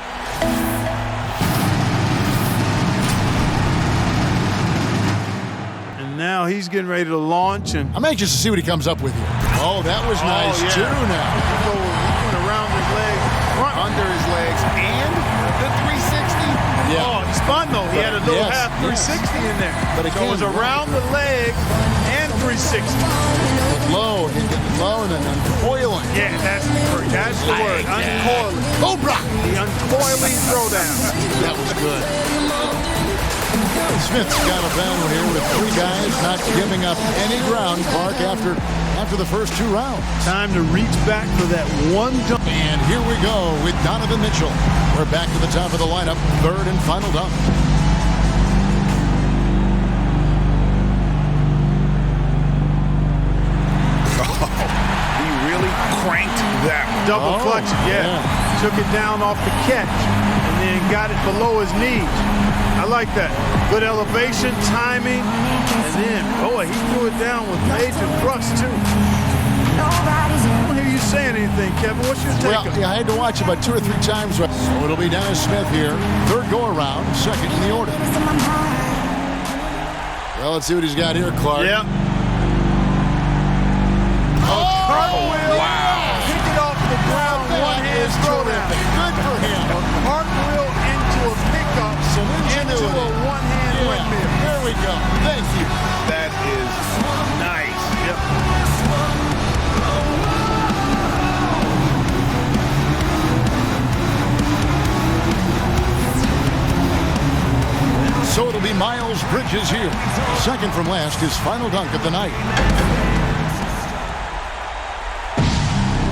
Speaker 17: now he's getting ready to launch, and
Speaker 7: I'm anxious to see what he comes up with here. Oh, that was nice too. Now
Speaker 17: he went around his legs,
Speaker 16: under his legs, and the 360.
Speaker 7: Yeah.
Speaker 17: Oh, he spun though. He had a little half 360 in there.
Speaker 7: But
Speaker 17: so it was around the leg and 360.
Speaker 7: Low and then uncoiling.
Speaker 17: Yeah, that's the word. Uncoiling.
Speaker 7: Cobra.
Speaker 17: The uncoiling throwdown.
Speaker 7: That was good. Smith's got a battle here with three guys not giving up any ground, Clark, after the first two rounds.
Speaker 17: Time to reach back for that one dunk.
Speaker 7: And here we go with Donovan Mitchell. We're back to the top of the lineup, third and final dunk.
Speaker 8: He really cranked that one.
Speaker 17: Double clutch, yeah. Took it down off the catch and then got it below his knees. I like that. Good elevation, timing, and then, boy, he threw it down with major thrust, too. I don't hear you saying anything, Kevin. What's your take?
Speaker 7: Well, I had to watch it about 2 or 3 times. So it'll be Dennis Smith here. Third go-around, second in the order. Well, let's see what he's got here, Clark.
Speaker 17: Yep. Cartwheel.
Speaker 7: Wow.
Speaker 17: Pick it off the ground, one-hand throwdown.
Speaker 7: Good for him.
Speaker 17: A cartwheel into a pickup, into a one-hand windmill.
Speaker 7: There we go. Thank you.
Speaker 8: That is nice.
Speaker 17: Yep.
Speaker 7: So it'll be Miles Bridges here. Second from last, his final dunk of the night.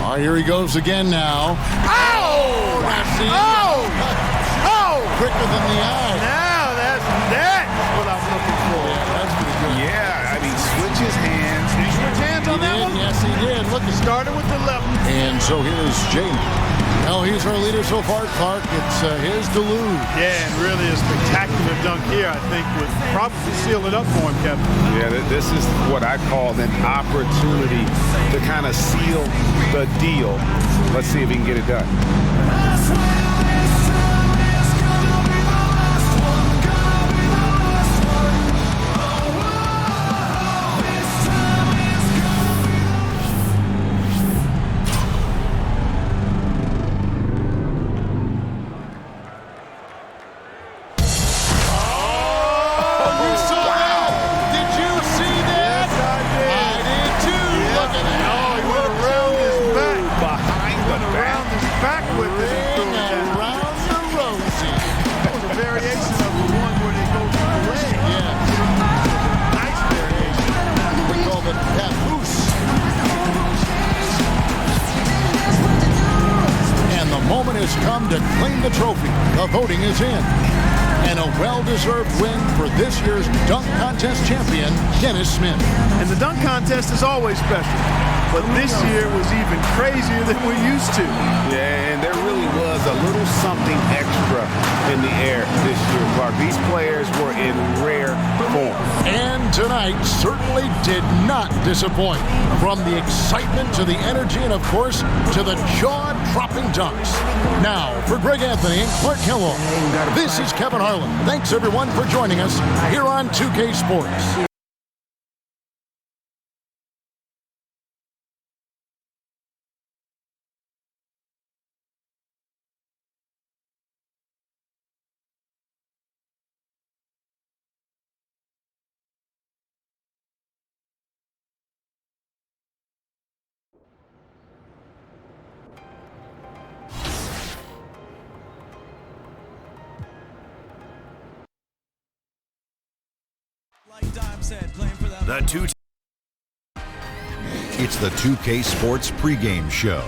Speaker 7: Oh, here he goes again now.
Speaker 17: Oh! Oh!
Speaker 7: Quicker than the eye.
Speaker 17: Now that's what I'm looking for.
Speaker 7: Yeah, that's pretty good.
Speaker 8: Yeah, I mean, switch his hands.
Speaker 17: Did he switch hands on that one?
Speaker 7: Yes, he did. Look,
Speaker 17: He started with the left.
Speaker 7: and so here's Jamie. Well, he's our leader so far, Clark. It's his to lose.
Speaker 17: Yeah, and really a spectacular dunk here, I think, would probably seal it up for him, Kevin.
Speaker 16: Yeah, this is what I call an opportunity to kind of seal the deal. Let's see if he can get it done.
Speaker 7: Come to claim the trophy. The voting is in. And a well-deserved win for this year's dunk contest champion, Dennis Smith.
Speaker 17: And the dunk contest is always special, but this year was even crazier than we're used to.
Speaker 16: Yeah, and there really was a little something extra in the air this year, Clark. These players were in rare form.
Speaker 7: And tonight certainly did not disappoint. From the excitement to the energy and, of course, to the jaw-dropping dunks. Now, for Greg Anthony and Clark Kellogg, this is Kevin Harlan. Thanks, everyone, for joining us here on 2K Sports.
Speaker 2: It's the 2K Sports pregame show.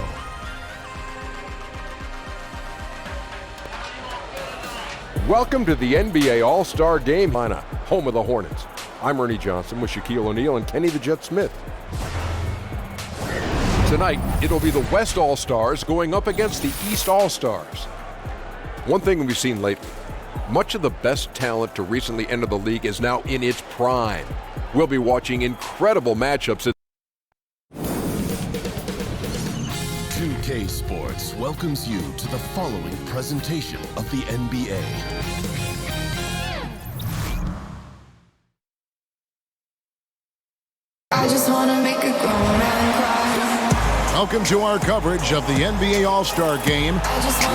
Speaker 3: Welcome to the NBA All-Star Game, home of the Hornets. I'm Ernie Johnson with Shaquille O'Neal and Kenny the Jet Smith. Tonight, it'll be the West All-Stars going up against the East All-Stars. One thing we've seen lately, much of the best talent to recently enter the league is now in its prime. We'll be watching incredible matchups.
Speaker 15: 2K Sports welcomes you to the following presentation of the NBA.
Speaker 11: I just wanna make a grown man cry.
Speaker 7: Welcome to our coverage of the NBA All-Star Game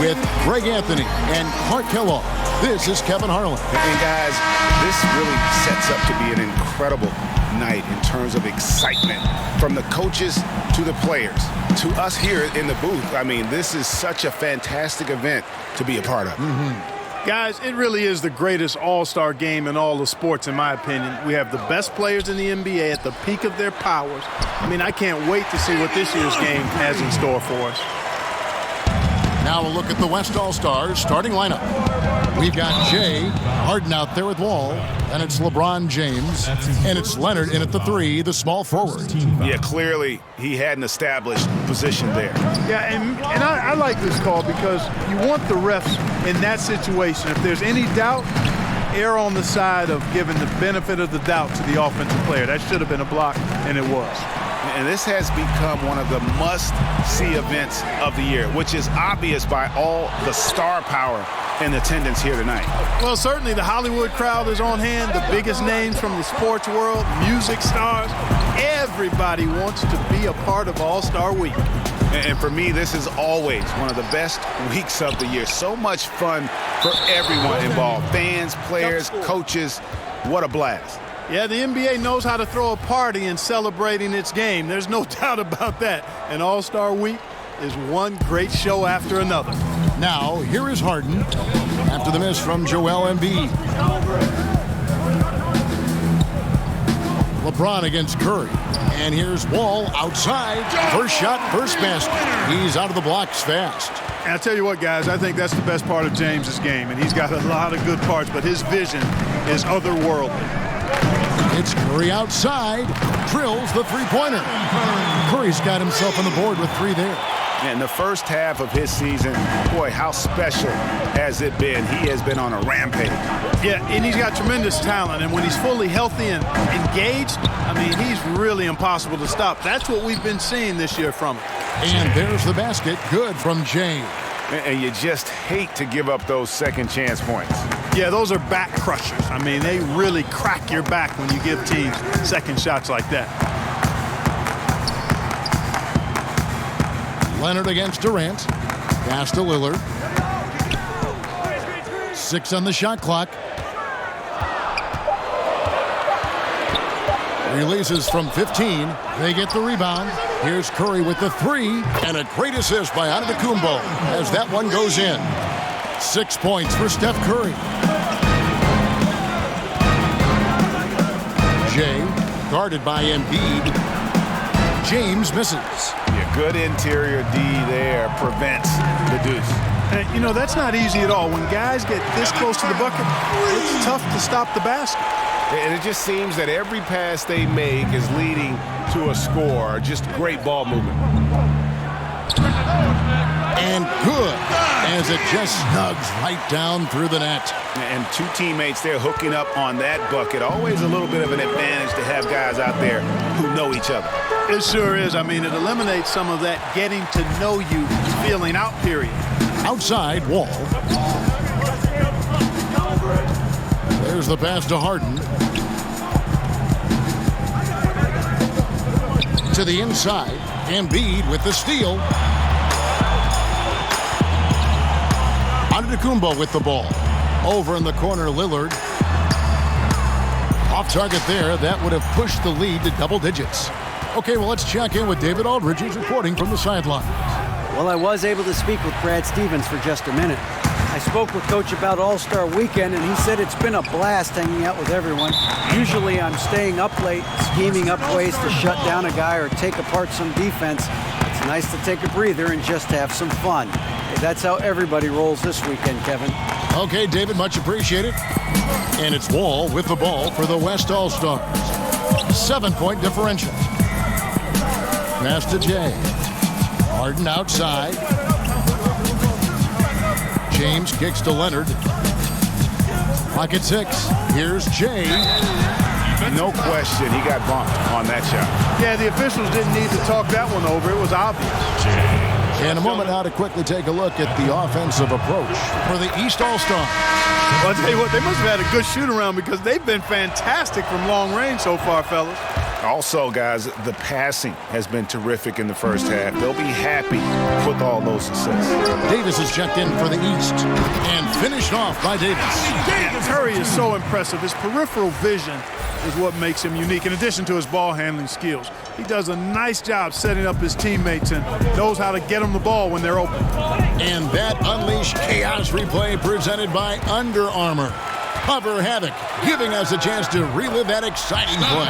Speaker 7: with Greg Anthony and Clark Kellogg. This is Kevin Harlan.
Speaker 16: And guys, this really sets up to be an incredible night in terms of excitement from the coaches to the players to us here in the booth. I mean, this is such a fantastic event to be a part of.
Speaker 17: Guys, it really is the greatest all-star game in all of sports, in my opinion. We have the best players in the NBA at the peak of their powers. I mean, I can't wait to see what this year's game has in store for us.
Speaker 7: Now a look at the West All-Stars starting lineup. We've got Jay Harden out there with Wall, and it's LeBron James, and it's Leonard in at the three, the small forward.
Speaker 16: Yeah, clearly he had an established position there.
Speaker 17: Yeah, and I like this call because you want the refs in that situation. If there's any doubt, err on the side of giving the benefit of the doubt to the offensive player. That should have been a block, and it was.
Speaker 16: And this has become one of the must-see events of the year, which is obvious by all the star power in attendance here tonight.
Speaker 17: Well, certainly the Hollywood crowd is on hand, the biggest names from the sports world, music stars. Everybody wants to be a part of All-Star Week.
Speaker 16: And for me, this is always one of the best weeks of the year. So much fun for everyone involved, fans, players, coaches. What a blast.
Speaker 17: Yeah, the NBA knows how to throw a party in celebrating its game. There's no doubt about that. And All-Star Week is one great show after another.
Speaker 7: Now, here is Harden after the miss from Joel Embiid. LeBron against Curry. And here's Wall outside. First shot, first basket. He's out of the blocks fast.
Speaker 17: And I tell you what, guys, I think that's the best part of James's game. And he's got a lot of good parts, but his vision is otherworldly.
Speaker 7: It's Curry outside, drills the three-pointer. Curry's got himself on the board with three there.
Speaker 16: And the first half of his season, boy, how special has it been? He has been on a rampage.
Speaker 17: Yeah, and he's got tremendous talent. And when he's fully healthy and engaged, I mean, he's really impossible to stop. That's what we've been seeing this year from him.
Speaker 7: And there's the basket. Good from James.
Speaker 16: And you just hate to give up those second chance points.
Speaker 17: Yeah, those are back crushers. I mean, they really crack your back when you give teams second shots like that.
Speaker 7: Leonard against Durant. Pass to Lillard. 6 on the shot clock. Releases from 15. They get the rebound. Here's Curry with the 3. And a great assist by Antetokounmpo as that one goes in. 6 points for Steph Curry. Jay guarded by Embiid. James misses.
Speaker 16: Yeah, good interior D there prevents the deuce.
Speaker 17: And, you know, that's not easy at all. When guys get this close to the bucket, it's tough to stop the basket.
Speaker 8: And it just seems that every pass they make is leading to a score. Just great ball movement.
Speaker 7: And good, as it just snugs right down through the net.
Speaker 16: And two teammates there hooking up on that bucket. Always a little bit of an advantage to have guys out there who know each other.
Speaker 17: It sure is. I mean, it eliminates some of that getting to know you feeling out period.
Speaker 7: Outside, Wall. There's the pass to Harden. To the inside, Embiid with the steal. Antetokounmpo with the ball. Over in the corner, Lillard. Off target there. That would have pushed the lead to double digits. Okay, well, let's check in with David Aldridge, who's reporting from the sideline.
Speaker 10: Well, I was able to speak with Brad Stevens for just a minute. I spoke with Coach about All-Star Weekend, and he said it's been a blast hanging out with everyone. Usually I'm staying up late, scheming up ways to shut down a guy or take apart some defense. It's nice to take a breather and just have some fun. That's how everybody rolls this weekend, Kevin.
Speaker 7: Okay, David, much appreciated. And it's Wall with the ball for the West All-Stars. 7-point differential. Pass to Jay. Harden outside. James kicks to Leonard. Pocket 6. Here's Jay.
Speaker 16: No question, he got bumped on that shot.
Speaker 17: Yeah, the officials didn't need to talk that one over. It was obvious.
Speaker 7: In a moment now to quickly take a look at the offensive approach for the East All-Stars.
Speaker 17: Well, I'll tell you what, they must have had a good shoot-around because they've been fantastic from long range so far, fellas.
Speaker 16: Also, guys, the passing has been terrific in the first half. They'll be happy with all those assists.
Speaker 7: Davis is checked in for the East and finished off by Davis.
Speaker 17: Curry is so impressive. His peripheral vision is what makes him unique, in addition to his ball handling skills. He does a nice job setting up his teammates and knows how to get them the ball when they're open.
Speaker 7: And that Unleash Chaos replay presented by Under Armour. Cover Havoc, giving us a chance to relive that exciting play.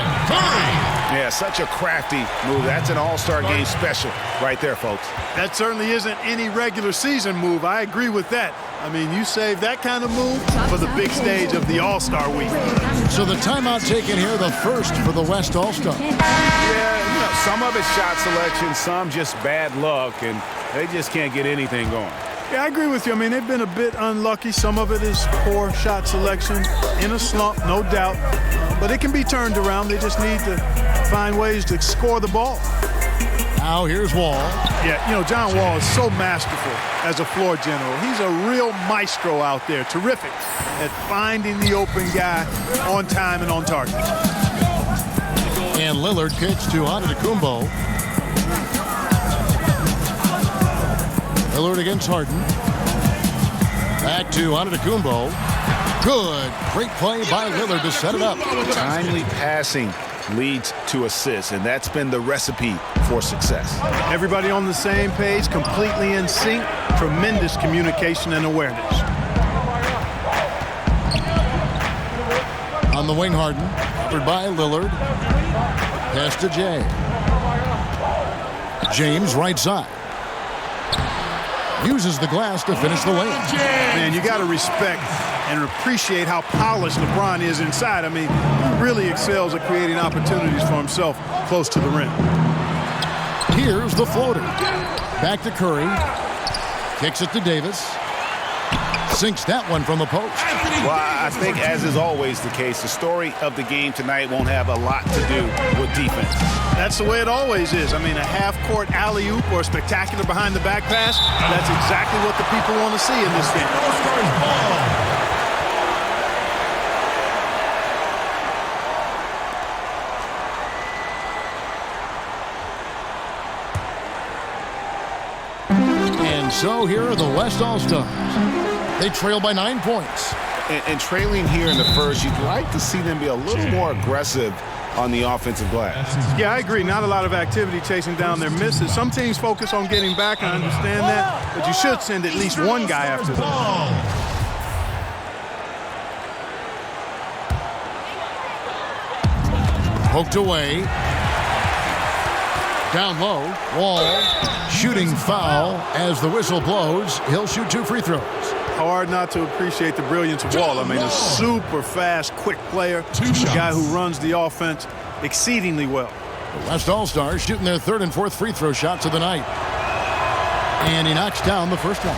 Speaker 16: Yeah, such a crafty move. That's an all-star game special right there, folks.
Speaker 17: That certainly isn't any regular season move. I agree with that. I mean, you save that kind of move for the big stage of the All-Star Week.
Speaker 7: So the timeout taken here, the first for the West All-Star.
Speaker 16: Yeah, you know, some of it's shot selection, some just bad luck, and they just can't get anything going.
Speaker 17: Yeah, I agree with you. I mean, they've been a bit unlucky. Some of it is poor shot selection, in a slump, no doubt. But it can be turned around. They just need to find ways to score the ball.
Speaker 7: Now here's Wall.
Speaker 17: Yeah, you know, John Wall is so masterful as a floor general. He's a real maestro out there, terrific at finding the open guy on time and on target.
Speaker 7: And Lillard kicks to Antetokounmpo. Lillard against Harden. Back to Antetokounmpo. Good. Great play by Lillard to set it up.
Speaker 16: Timely passing leads to assists, and that's been the recipe for success.
Speaker 17: Everybody on the same page, completely in sync, tremendous communication and awareness.
Speaker 7: On the wing, Harden, covered by Lillard. Pass to Jay. James, right side. Uses the glass to finish the lane.
Speaker 17: Man, you got to respect and appreciate how polished LeBron is inside. I mean, he really excels at creating opportunities for himself close to the rim.
Speaker 7: Here's the floater. Back to Curry. Kicks it to Davis. Sinks that one from the post.
Speaker 16: Well, I think, as is always the case, the story of the game tonight won't have a lot to do with defense.
Speaker 17: That's the way it always is. I mean, a half-court alley-oop or a spectacular behind-the-back pass, that's exactly what the people want to see in this game.
Speaker 7: And so here are the West All-Stars. They trail by 9 points.
Speaker 16: And trailing here in the first, you'd like to see them be a little more aggressive on the offensive glass.
Speaker 17: Yeah, I agree. Not a lot of activity chasing down their misses. Some teams focus on getting back. I understand that. But you should send at least one guy after them.
Speaker 7: Poked away. Down low. Wall. Shooting foul as the whistle blows. He'll shoot 2 free throws.
Speaker 17: Hard not to appreciate the brilliance of Wall. I mean, a super fast, quick player. A guy who runs the offense exceedingly well.
Speaker 7: The West All-Stars shooting their 3rd and 4th free throw shots of the night. And he knocks down the first one.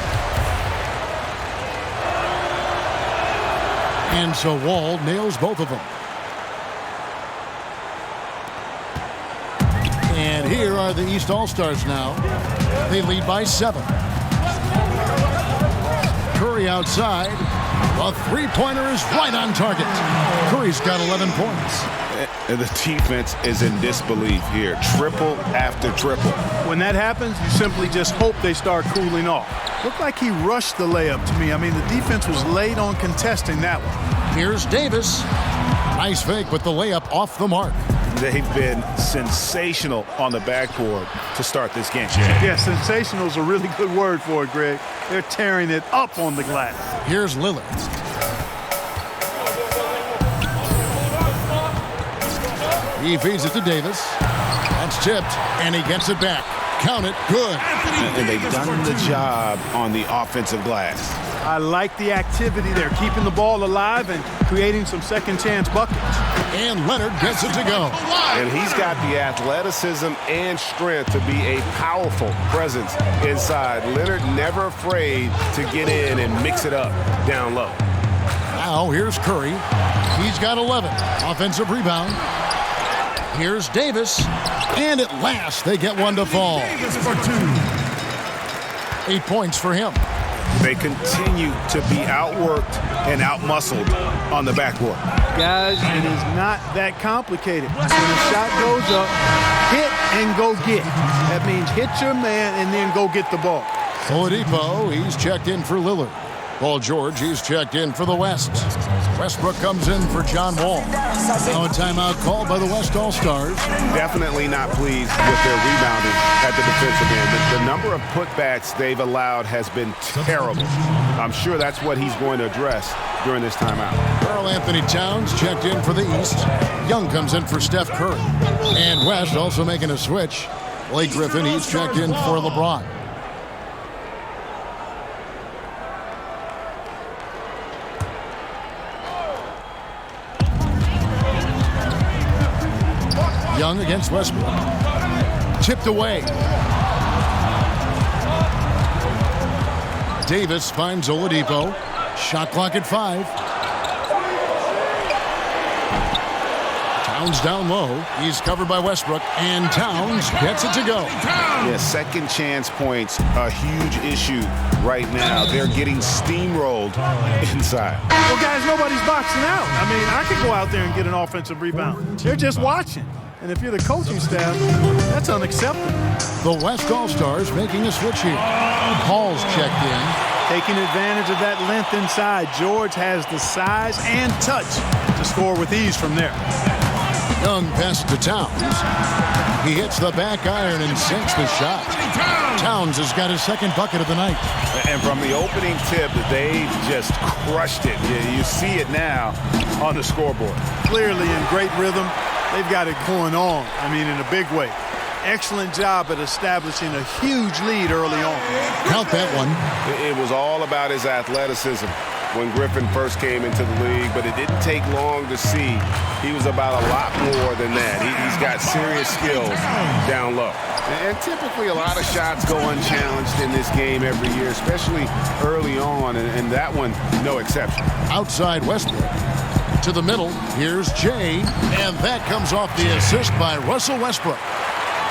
Speaker 7: And so Wall nails both of them. And here are the East All-Stars now. They lead by 7. Curry outside. A three-pointer is right on target. Curry's got 11 points.
Speaker 16: And the defense is in disbelief here. Triple after triple.
Speaker 17: When that happens, you simply just hope they start cooling off. Looked like he rushed the layup to me. I mean, the defense was late on contesting that one.
Speaker 7: Here's Davis. Nice fake with the layup off the mark.
Speaker 16: They've been sensational on the backboard to start this game.
Speaker 17: Yeah, sensational is a really good word for it, Greg. They're tearing it up on the glass.
Speaker 7: Here's Lillard. He feeds it to Davis. That's tipped, and he gets it back. Count it, good.
Speaker 16: And they've done the job on the offensive glass.
Speaker 17: I like the activity there, keeping the ball alive and creating some second chance buckets.
Speaker 7: And Leonard gets it to go.
Speaker 16: And he's got the athleticism and strength to be a powerful presence inside. Leonard never afraid to get in and mix it up down low.
Speaker 7: Now here's Curry. He's got 11. Offensive rebound. Here's Davis. And at last they get one to fall. 8 points for him.
Speaker 16: They continue to be outworked and outmuscled on the backboard.
Speaker 17: Guys, it is not that complicated. When a shot goes up, hit and go get. That means hit your man and then go get the ball.
Speaker 7: Oladipo, he's checked in for Lillard. Paul George, he's checked in for the West. Westbrook comes in for John Wall. Now a timeout called by the West All-Stars.
Speaker 16: Definitely not pleased with their rebounding at the defensive end. The number of putbacks they've allowed has been terrible. I'm sure that's what he's going to address during this timeout.
Speaker 7: Karl Anthony Towns checked in for the East. Young comes in for Steph Curry. And West also making a switch. Blake Griffin, he's checked in for LeBron. Young against Westbrook. Tipped away. Davis finds Oladipo. Shot clock at 5. Towns down low. He's covered by Westbrook. And Towns gets it to go.
Speaker 16: Yeah, second chance points, a huge issue right now. They're getting steamrolled inside.
Speaker 17: Well, guys, nobody's boxing out. I mean, I could go out there and get an offensive rebound. They're just watching. And if you're the coaching staff, that's unacceptable.
Speaker 7: The West All-Stars making a switch here. Hall's checked in.
Speaker 17: Taking advantage of that length inside. George has the size and touch to score with ease from there.
Speaker 7: Young pass to Towns. He hits the back iron and sinks the shot. Towns has got his second bucket of the night.
Speaker 16: And from the opening tip, they just crushed it. You see it now on the scoreboard.
Speaker 17: Clearly in great rhythm. They've got it going on, I mean, in a big way. Excellent job at establishing a huge lead early on.
Speaker 7: Count that one.
Speaker 16: It was all about his athleticism.
Speaker 8: when Griffin first came into the league, but it didn't take long to see he was about a lot more than that. He's got serious skills down low. And typically a lot of shots go unchallenged in this game every year, especially early on, and that one, no exception.
Speaker 7: Outside Westbrook. To the middle, here's Jay, and that comes off the assist by Russell Westbrook.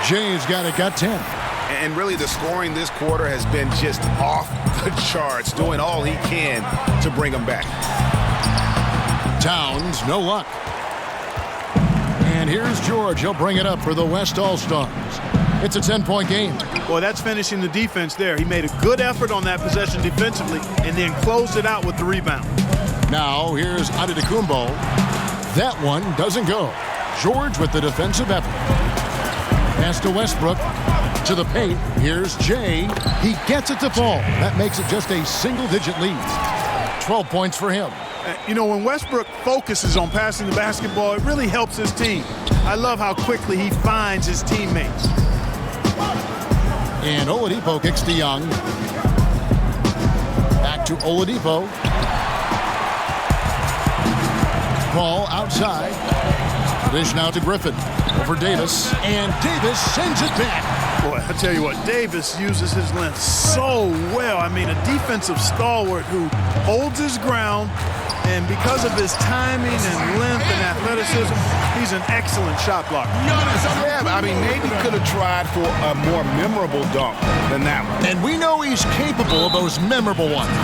Speaker 7: Jay's got 10.
Speaker 8: And really the scoring this quarter has been just off the charts, doing all he can to bring them back.
Speaker 7: Towns, no luck. And here's George. He'll bring it up for the West All-Stars. It's a 10-point game.
Speaker 17: Well, that's finishing the defense there. He made a good effort on that possession defensively and then closed it out with the rebound.
Speaker 7: Now here's Antetokounmpo. That one doesn't go. George with the defensive effort. Pass to Westbrook. To the paint. Here's Jay. He gets it to fall. That makes it just a single-digit lead. 12 points for him.
Speaker 17: You know, when Westbrook focuses on passing the basketball, it really helps his team. I love how quickly he finds his teammates.
Speaker 7: And Oladipo kicks to Young. Back to Oladipo. Ball outside. Dish now to Griffin. Over Davis. And Davis sends it back.
Speaker 17: Boy, I tell you what, Davis uses his length so well. I mean, a defensive stalwart who holds his ground, and because of his timing and length and athleticism, he's an excellent shot blocker.
Speaker 8: Yeah, I mean, maybe could have tried for a more memorable dunk than that one.
Speaker 7: And we know he's capable of those memorable ones.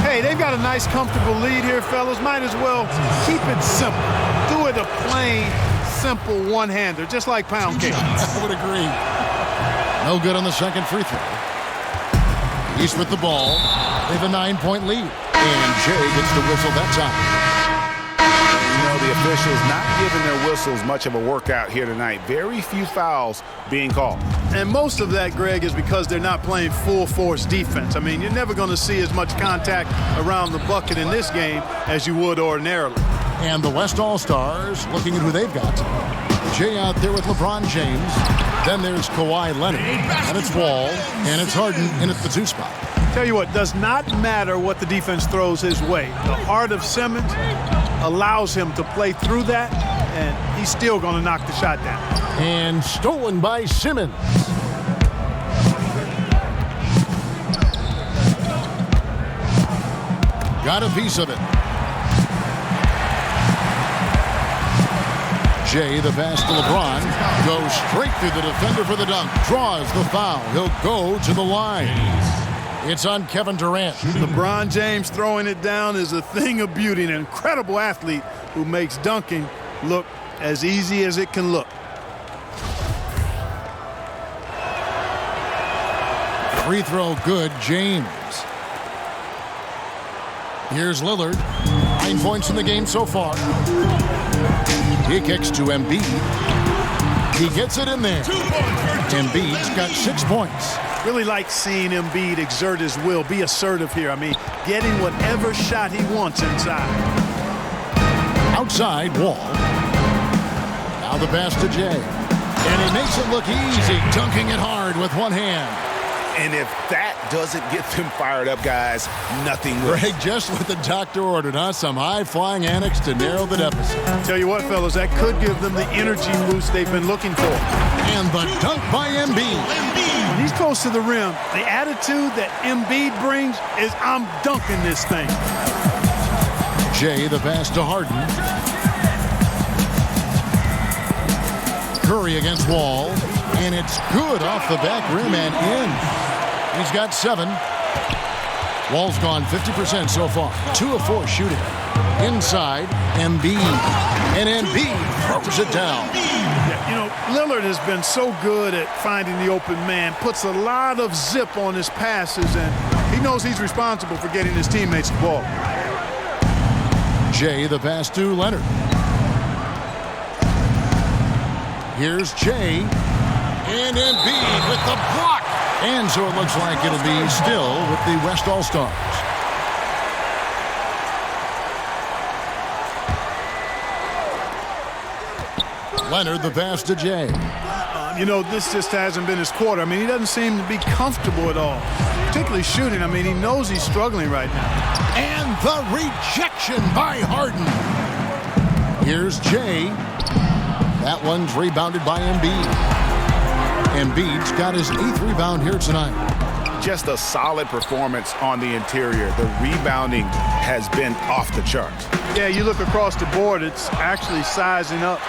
Speaker 17: Hey, they've got a nice, comfortable lead here, fellas. Might as well keep it simple. Do it a plain, simple one-hander, just like pound cake.
Speaker 7: I would agree. No good on the second free throw. East with the ball. They have a 9-point lead. And Jay gets the whistle that time.
Speaker 16: You know, the officials not giving their whistles much of a workout here tonight. Very few fouls being called.
Speaker 17: And most of that, Greg, is because they're not playing full-force defense. I mean, you're never going to see as much contact around the bucket in this game as you would ordinarily.
Speaker 7: And the West All-Stars looking at who they've got. Jay out there with LeBron James. Then there's Kawhi Leonard. And it's Wall. And it's Harden in at the 2 spot.
Speaker 17: Tell you what, does not matter what the defense throws his way. The heart of Simmons allows him to play through that, and he's still going to knock the shot down.
Speaker 7: And stolen by Simmons. Got a piece of it. Jay, the pass to LeBron, goes straight through the defender for the dunk. Draws the foul. He'll go to the line. It's on Kevin Durant.
Speaker 17: LeBron James throwing it down is a thing of beauty. An incredible athlete who makes dunking look as easy as it can look.
Speaker 7: Free throw good, James. Here's Lillard. 9 points in the game so far. He kicks to Embiid. He gets it in there. Embiid's got 6 points.
Speaker 17: Really like seeing Embiid exert his will, be assertive here. I mean, getting whatever shot he wants inside.
Speaker 7: Outside, Wall. Now the pass to Jay. And he makes it look easy, dunking it hard with one hand.
Speaker 8: And if that doesn't get them fired up, guys, nothing will.
Speaker 7: Greg, just what the doctor ordered, huh? Some high-flying annex to narrow the deficit.
Speaker 17: Tell you what, fellas, that could give them the energy boost they've been looking for.
Speaker 7: And the dunk by Embiid.
Speaker 17: When he's close to the rim, the attitude that Embiid brings is, I'm dunking this thing.
Speaker 7: Jay, the pass to Harden. Curry against Wall. And it's good off the back rim and in. He's got 7. Wall's gone 50% so far. 2 of 4 shooting. Inside, Embiid. And Embiid throws it down.
Speaker 17: Yeah, you know, Lillard has been so good at finding the open man. Puts a lot of zip on his passes, and he knows he's responsible for getting his teammates the ball.
Speaker 7: Jay, the pass to Leonard. Here's Jay. And Embiid with the block. And so it looks like it'll be still with the West All-Stars. Leonard, the pass to Jay.
Speaker 17: You know, this just hasn't been his quarter. I mean, he doesn't seem to be comfortable at all, particularly shooting. I mean, he knows he's struggling right now.
Speaker 7: And the rejection by Harden. Here's Jay. That one's rebounded by Embiid. Embiid's got his 8th rebound here tonight.
Speaker 16: Just a solid performance on the interior. The rebounding has been off the charts.
Speaker 17: Yeah, you look across the board, it's actually sizing up,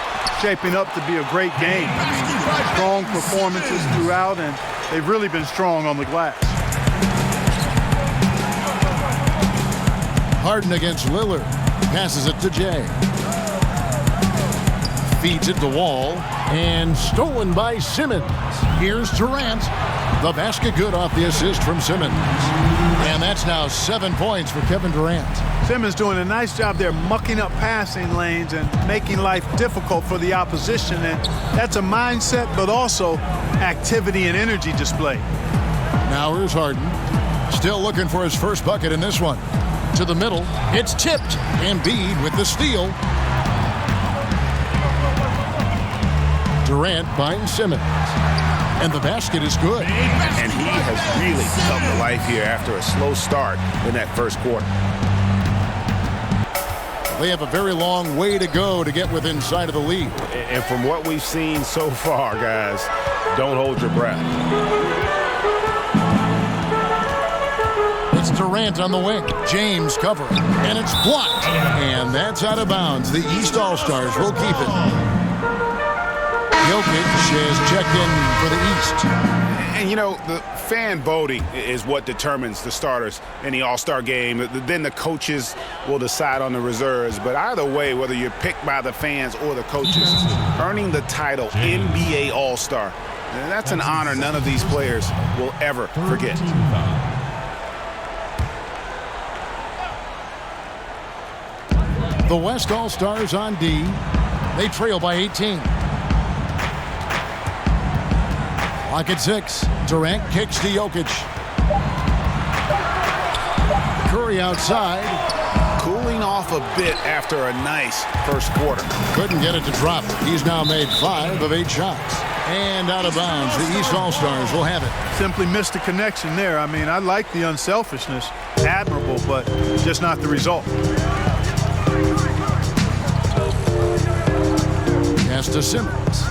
Speaker 17: shaping up to be a great game. I mean, strong performances throughout, and they've really been strong on the glass.
Speaker 7: Harden against Lillard. Passes it to Jay. Feeds it to Wall. And stolen by Simmons. Here's Durant. The basket good off the assist from Simmons. And that's now 7 points for Kevin Durant.
Speaker 17: Simmons doing a nice job there mucking up passing lanes and making life difficult for the opposition. And that's a mindset, but also activity and energy display.
Speaker 7: Now here's Harden. Still looking for his first bucket in this one. To the middle. It's tipped. Embiid with the steal. Durant finds Simmons. And the basket is good.
Speaker 16: And he has really come to life here after a slow start in that first quarter.
Speaker 7: They have a very long way to go to get within sight of the lead.
Speaker 16: And from what we've seen so far, guys, don't hold your breath.
Speaker 7: It's Durant on the wing. James covering. And it's blocked. And that's out of bounds. The East All-Stars will keep it. Jokic has checked in for the East.
Speaker 16: And, you know, the fan voting is what determines the starters in the All-Star game. Then the coaches will decide on the reserves. But either way, whether you're picked by the fans or the coaches, earning the title NBA All-Star, that's an honor none of these players will ever forget.
Speaker 7: The West All-Stars on D. They trail by 18. Lock at 6. Durant kicks to Jokic. Curry outside.
Speaker 16: Cooling off a bit after a nice first quarter.
Speaker 7: Couldn't get it to drop. He's now made 5 of 8 shots. And out of bounds. The East All-Stars will have it.
Speaker 17: Simply missed the connection there. I mean, I like the unselfishness. Admirable, but just not the result.
Speaker 7: Pass to Simmons.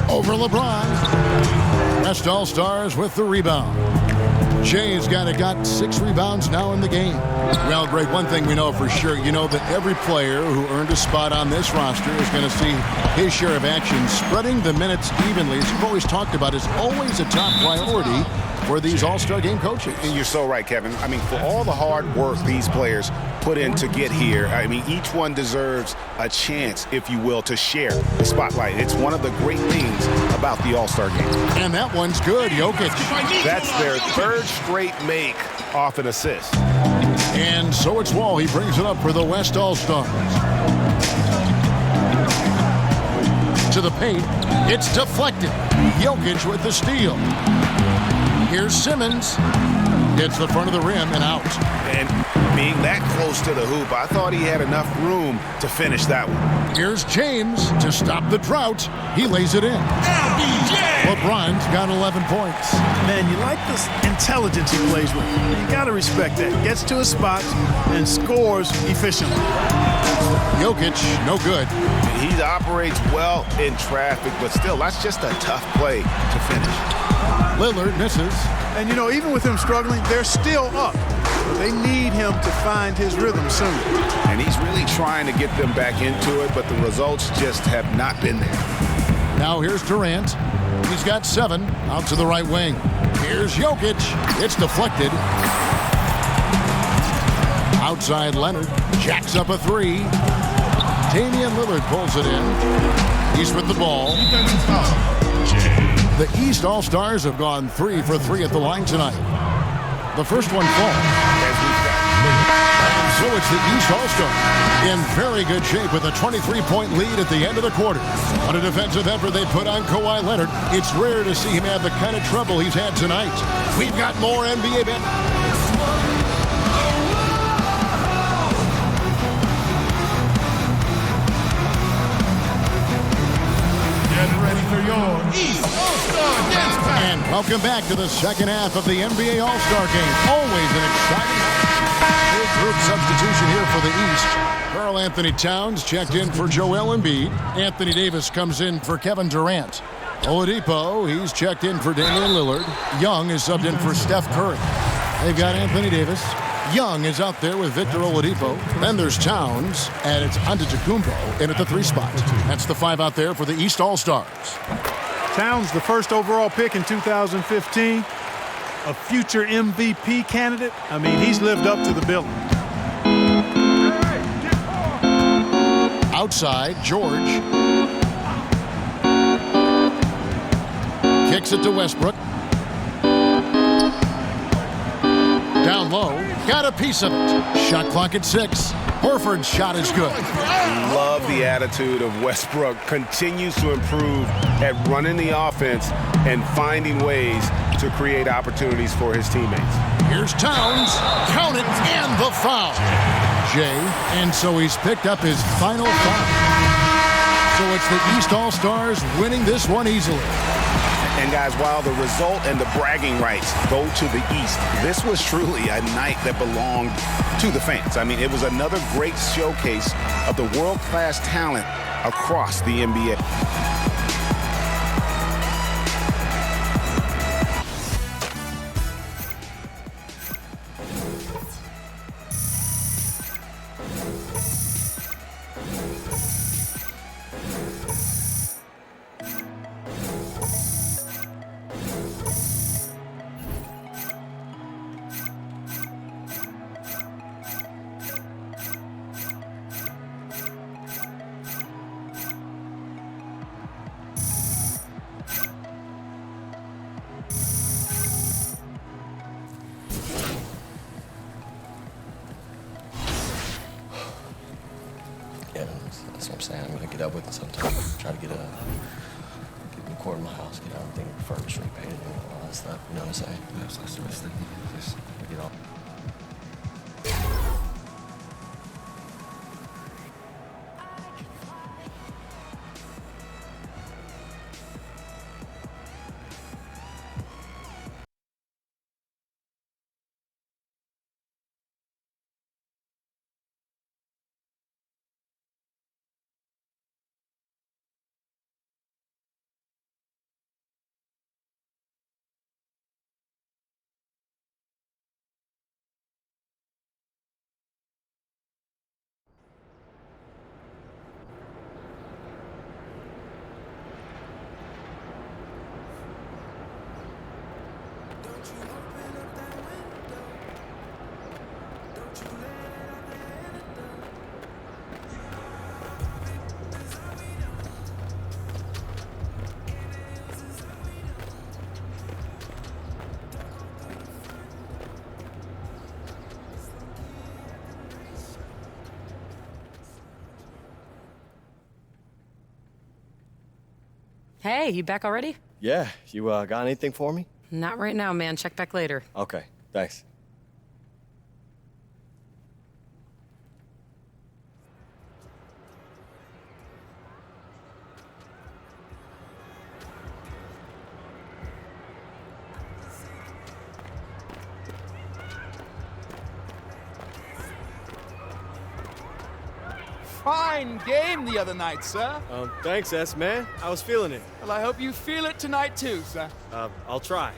Speaker 7: Over LeBron. West All-Stars with the rebound. Jay's got 6 rebounds now in the game. Well, Greg, one thing we know for sure, you know that every player who earned a spot on this roster is going to see his share of action. Spreading the minutes evenly, as you've always talked about, is always a top priority for these All-Star game coaches.
Speaker 16: And you're so right, Kevin. I mean, for all the hard work these players put in to get here, I mean, each one deserves a chance, if you will, to share the spotlight. It's one of the great things about the All-Star game.
Speaker 7: And that one's good, Jokic.
Speaker 16: That's their 3rd straight make off an assist.
Speaker 7: And so it's Wall. He brings it up for the West All-Stars. To the paint. It's deflected. Jokic with the steal. Here's Simmons. Hits the front of the rim and out.
Speaker 16: And being that close to the hoop, I thought he had enough room to finish that one.
Speaker 7: Here's James to stop the drought. He lays it in. LeBron's got 11 points.
Speaker 17: Man, you like this intelligence he plays with. You got to respect that. Gets to his spots and scores efficiently.
Speaker 7: Jokic, no good.
Speaker 16: He operates well in traffic, but still, that's just a tough play to finish.
Speaker 7: Lillard misses.
Speaker 17: And, you know, even with him struggling, they're still up. They need him to find his rhythm soon.
Speaker 16: And he's really trying to get them back into it, but the results just have not been there.
Speaker 7: Now here's Durant. He's got 7 out to the right wing. Here's Jokic. It's deflected. Outside Leonard. Jacks up a 3. Damian Lillard pulls it in. He's with the ball. The East All-Stars have gone 3 for 3 at the line tonight. The first one falls. And so it's the East All-Stars in very good shape with a 23-point lead at the end of the quarter. On a defensive effort they put on Kawhi Leonard. It's rare to see him have the kind of trouble he's had tonight. We've got more NBA
Speaker 21: Get ready for
Speaker 4: your East All-Star Dance Pack.
Speaker 7: And welcome back to the second half of the NBA All-Star Game. Always an exciting big group substitution here for the East. Karl Anthony Towns checked in for Joel Embiid. Anthony Davis comes in for Kevin Durant. Oladipo, he's checked in for Damian Lillard. Young is subbed in for Steph Curry. They've got Anthony Davis. Young is out there with Victor Oladipo. Then there's Towns, and it's Antetokounmpo in at the 3 spot. That's the 5 out there for the East All-Stars.
Speaker 17: Towns, the first overall pick in 2015, a future MVP candidate. I mean, he's lived up to the billing.
Speaker 7: Outside, George. Kicks it to Westbrook. Down low, got a piece of it. Shot clock at 6. Horford's shot is good.
Speaker 8: Love the attitude of Westbrook. Continues to improve at running the offense and finding ways to create opportunities for his teammates.
Speaker 7: Here's Towns. Count it, and the foul. Jay, and so he's picked up his final foul. So it's the East All-Stars winning this one easily.
Speaker 16: And guys, while the result and the bragging rights go to the East, this was truly a night that belonged to the fans. I mean, it was another great showcase of the world-class talent across the NBA.
Speaker 14: Yeah, that's what I'm saying. I'm gonna get up with it sometime. Try to get the court in my house, get everything refurbished, repainted, and all that stuff. You know what I'm saying? That's the best thing. Just get all.
Speaker 21: Hey, you back already?
Speaker 14: Yeah, you got anything for me?
Speaker 21: Not right now, man. Check back later.
Speaker 14: Okay, thanks.
Speaker 22: Fine game the other night, sir.
Speaker 14: Thanks, S, man. I was feeling it.
Speaker 22: Well, I hope you feel it tonight too, sir.
Speaker 14: I'll try.